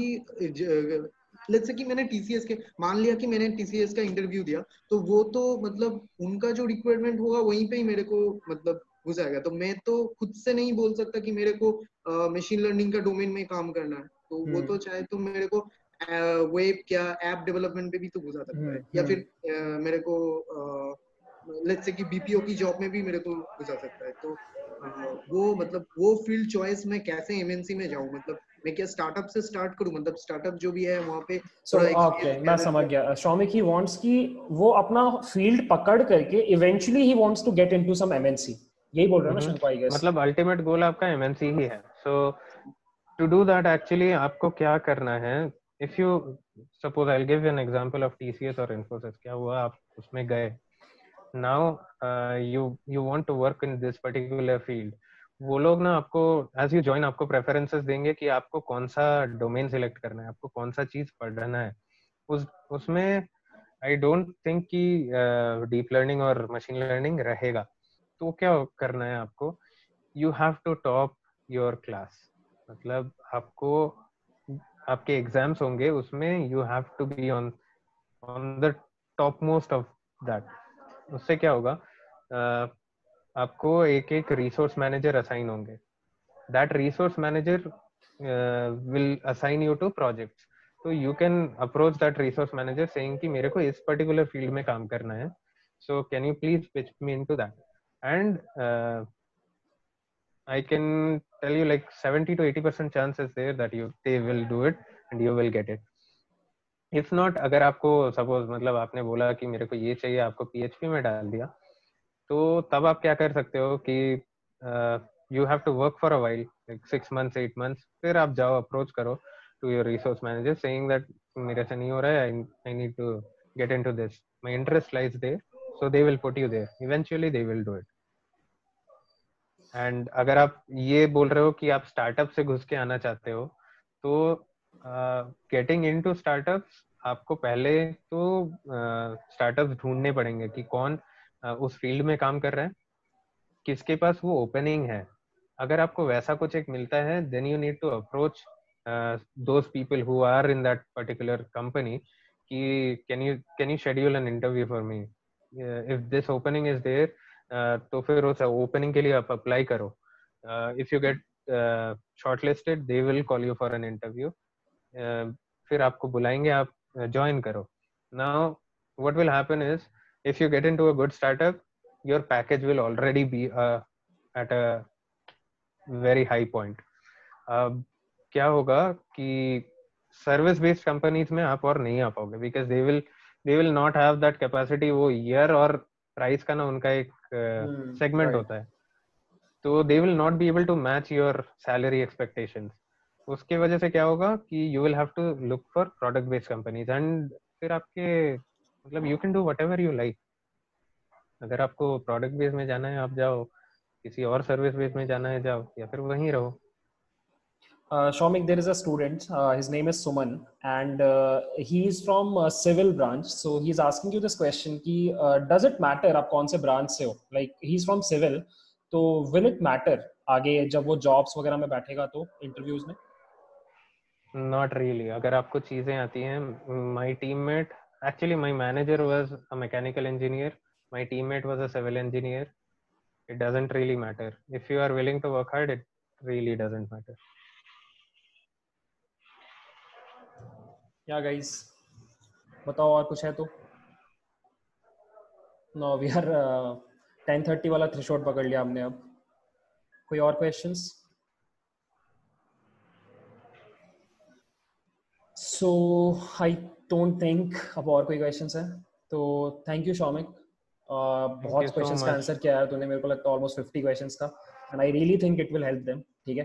लेट्स से कि मैंने टीसीएस के मान लिया कि मैंने टीसीएस का इंटरव्यू दिया, तो वो तो मतलब उनका जो रिक्वायरमेंट होगा वहीं पे ही मेरे को मतलब घुस आएगा। तो मैं तो खुद से नहीं बोल सकता कि मेरे को मशीन लर्निंग का डोमेन में काम करना है। तो वो तो चाहे तो मेरे को वेब क्या ऐप डेवलपमेंट पे भी तो घुसा सकता है, या फिर मेरे को लेट्स से कि बीपीओ की जॉब में भी मेरे को घुसा सकता है। तो वो मतलब वो फील्ड चॉइस मैं कैसे एमएनसी में जाऊं, मतलब मैं क्या स्टार्टअप से स्टार्ट करूं, मतलब स्टार्टअप जो भी है वहां पे So थोड़ा okay, मैं एक्सपीरियंस समझ गया। शौमिक ही wants कि वो अपना फील्ड पकड़ करके eventually he wants to get into some MNC, यही बोल रहा है ना शंको, आई गेस। मतलब अल्टीमेट गोल आपका एमएनसी ही है। So to do that actually आपको क्या करना है, if you suppose I will give you an example of TCS और इन्फोसिस। क्या हुआ, आप उसमें गए, now you want to work in this particular field. वो लोग ना आपको एज यू ज्वाइन आपको प्रेफरेंसेस देंगे कि आपको कौन सा डोमेन सिलेक्ट करना है, आपको कौन सा चीज पढ़ना है। उसमें आई डोंट थिंक कि डीप लर्निंग और मशीन लर्निंग रहेगा। तो क्या करना है आपको, you have to top your class. मतलब आपको आपके एग्जाम्स होंगे, उसमें you have to be on the top most of that. उससे क्या होगा, आपको एक एक रिसोर्स मैनेजर असाइन होंगे। That resource manager will assign you to projects. तो you can approach that resource manager saying कि मेरे को इस पर्टिकुलर फील्ड में काम करना है, so can you please pitch me into that. And I can tell you like 70 to 80% chance is there that they will do it and you will get it. If not, अगर आपको suppose मतलब आपने बोला कि मेरे को ये चाहिए, आपको PHP में डाल दिया, तो तब आप क्या कर सकते हो कि you have to work for a while, like 6 months 8 months, फिर आप जाओ अप्रोच करो to your resource manager saying that मेरे से नहीं हो रहा है, I need to get into this, my interest lies there, so they will put you there, eventually they will do it. And अगर आप ये बोल रहे हो कि आप स्टार्टअप से घुस के आना चाहते हो, तो गेटिंग इनटू स्टार्टअप्स आपको पहले तो स्टार्टअप्स ढूंढने पड़ेंगे कि कौन उस फील्ड में काम कर रहा है, किसके पास वो ओपनिंग है। अगर आपको वैसा कुछ एक मिलता है, then you need to approach those people who are in that particular company कि can you schedule an interview for me, if this opening is there. तो फिर उस ओपनिंग के लिए आप अप्लाई करो। If you get shortlisted, they will call you for an interview. फिर आपको बुलाएंगे, आप ज्वाइन करो। Now what will happen is, if you get into a good startup, your package will already be at a very high point. क्या होगा कि service based companies में आप और नहीं आ पाओगे, because they will not have that capacity. वो ईयर और प्राइस का ना उनका एक सेगमेंट होता है, तो they will not be able to match your salary expectations. उसके वजह से क्या होगा कि you will have to look for product based companies, and फिर आपके मतलब you can do whatever you like. अगर आपको प्रोडक्ट बेस में जाना है आप जाओ, किसी और सर्विस बेस में जाना है जाओ, या फिर वहीं रहो। Shomik, there is a student, his name is Suman, and he is from civil branch. So he's asking you this question कि does it matter आप कौन से branch से हो? Like he's from civil, तो will it matter आगे जब वो jobs वगैरह में बैठेगा तो interviews में? Not really. अगर आपको चीजें आती हैं, my teammate, actually my manager was a mechanical engineer, my teammate was a civil engineer. It doesn't really matter. If you are willing to work hard, it really doesn't matter. Yeah guys, बताओ और कुछ है तो? No, we are 10:30 वाला threshold पकड़ लिया हमने अब। कोई और questions? So I don't think अब और कोई questions है? तो थैंक यू शौमिक, you बहुत so क्वेश्चंस का much. आंसर किया है तूने, मेरे को लगता है ऑलमोस्ट 50 क्वेश्चंस का, and I really think it will help them, ठीक है,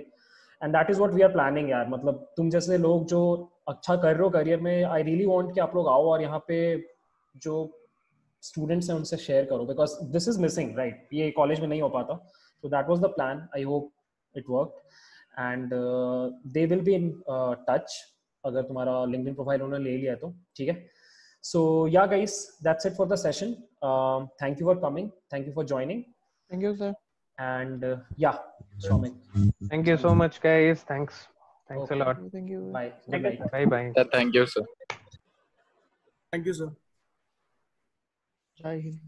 and that is what we are planning यार, मतलब तुम जैसे लोग जो अच्छा कर रहे हो करियर में, आई रियली वांट कि आप लोग आओ और यहाँ पे जो स्टूडेंट्स हैं उनसे शेयर करो, because this is missing right, ये कॉलेज में नहीं हो पाता, so that was the plan. I hope it worked, and they will be in touch अगर तुम्हारा LinkedIn प्रोफाइल उन्होंने ले लिया है तो, ठीक है. So yeah guys, that's it for the session. Thank you for coming, thank you for joining, Thank you, sir. and yeah, Shomik. Thank you so much, guys. Thanks a Okay. lot. Thank you. Bye. Good night. Bye bye. Thank you, sir. Thank you, sir. Jai Hind.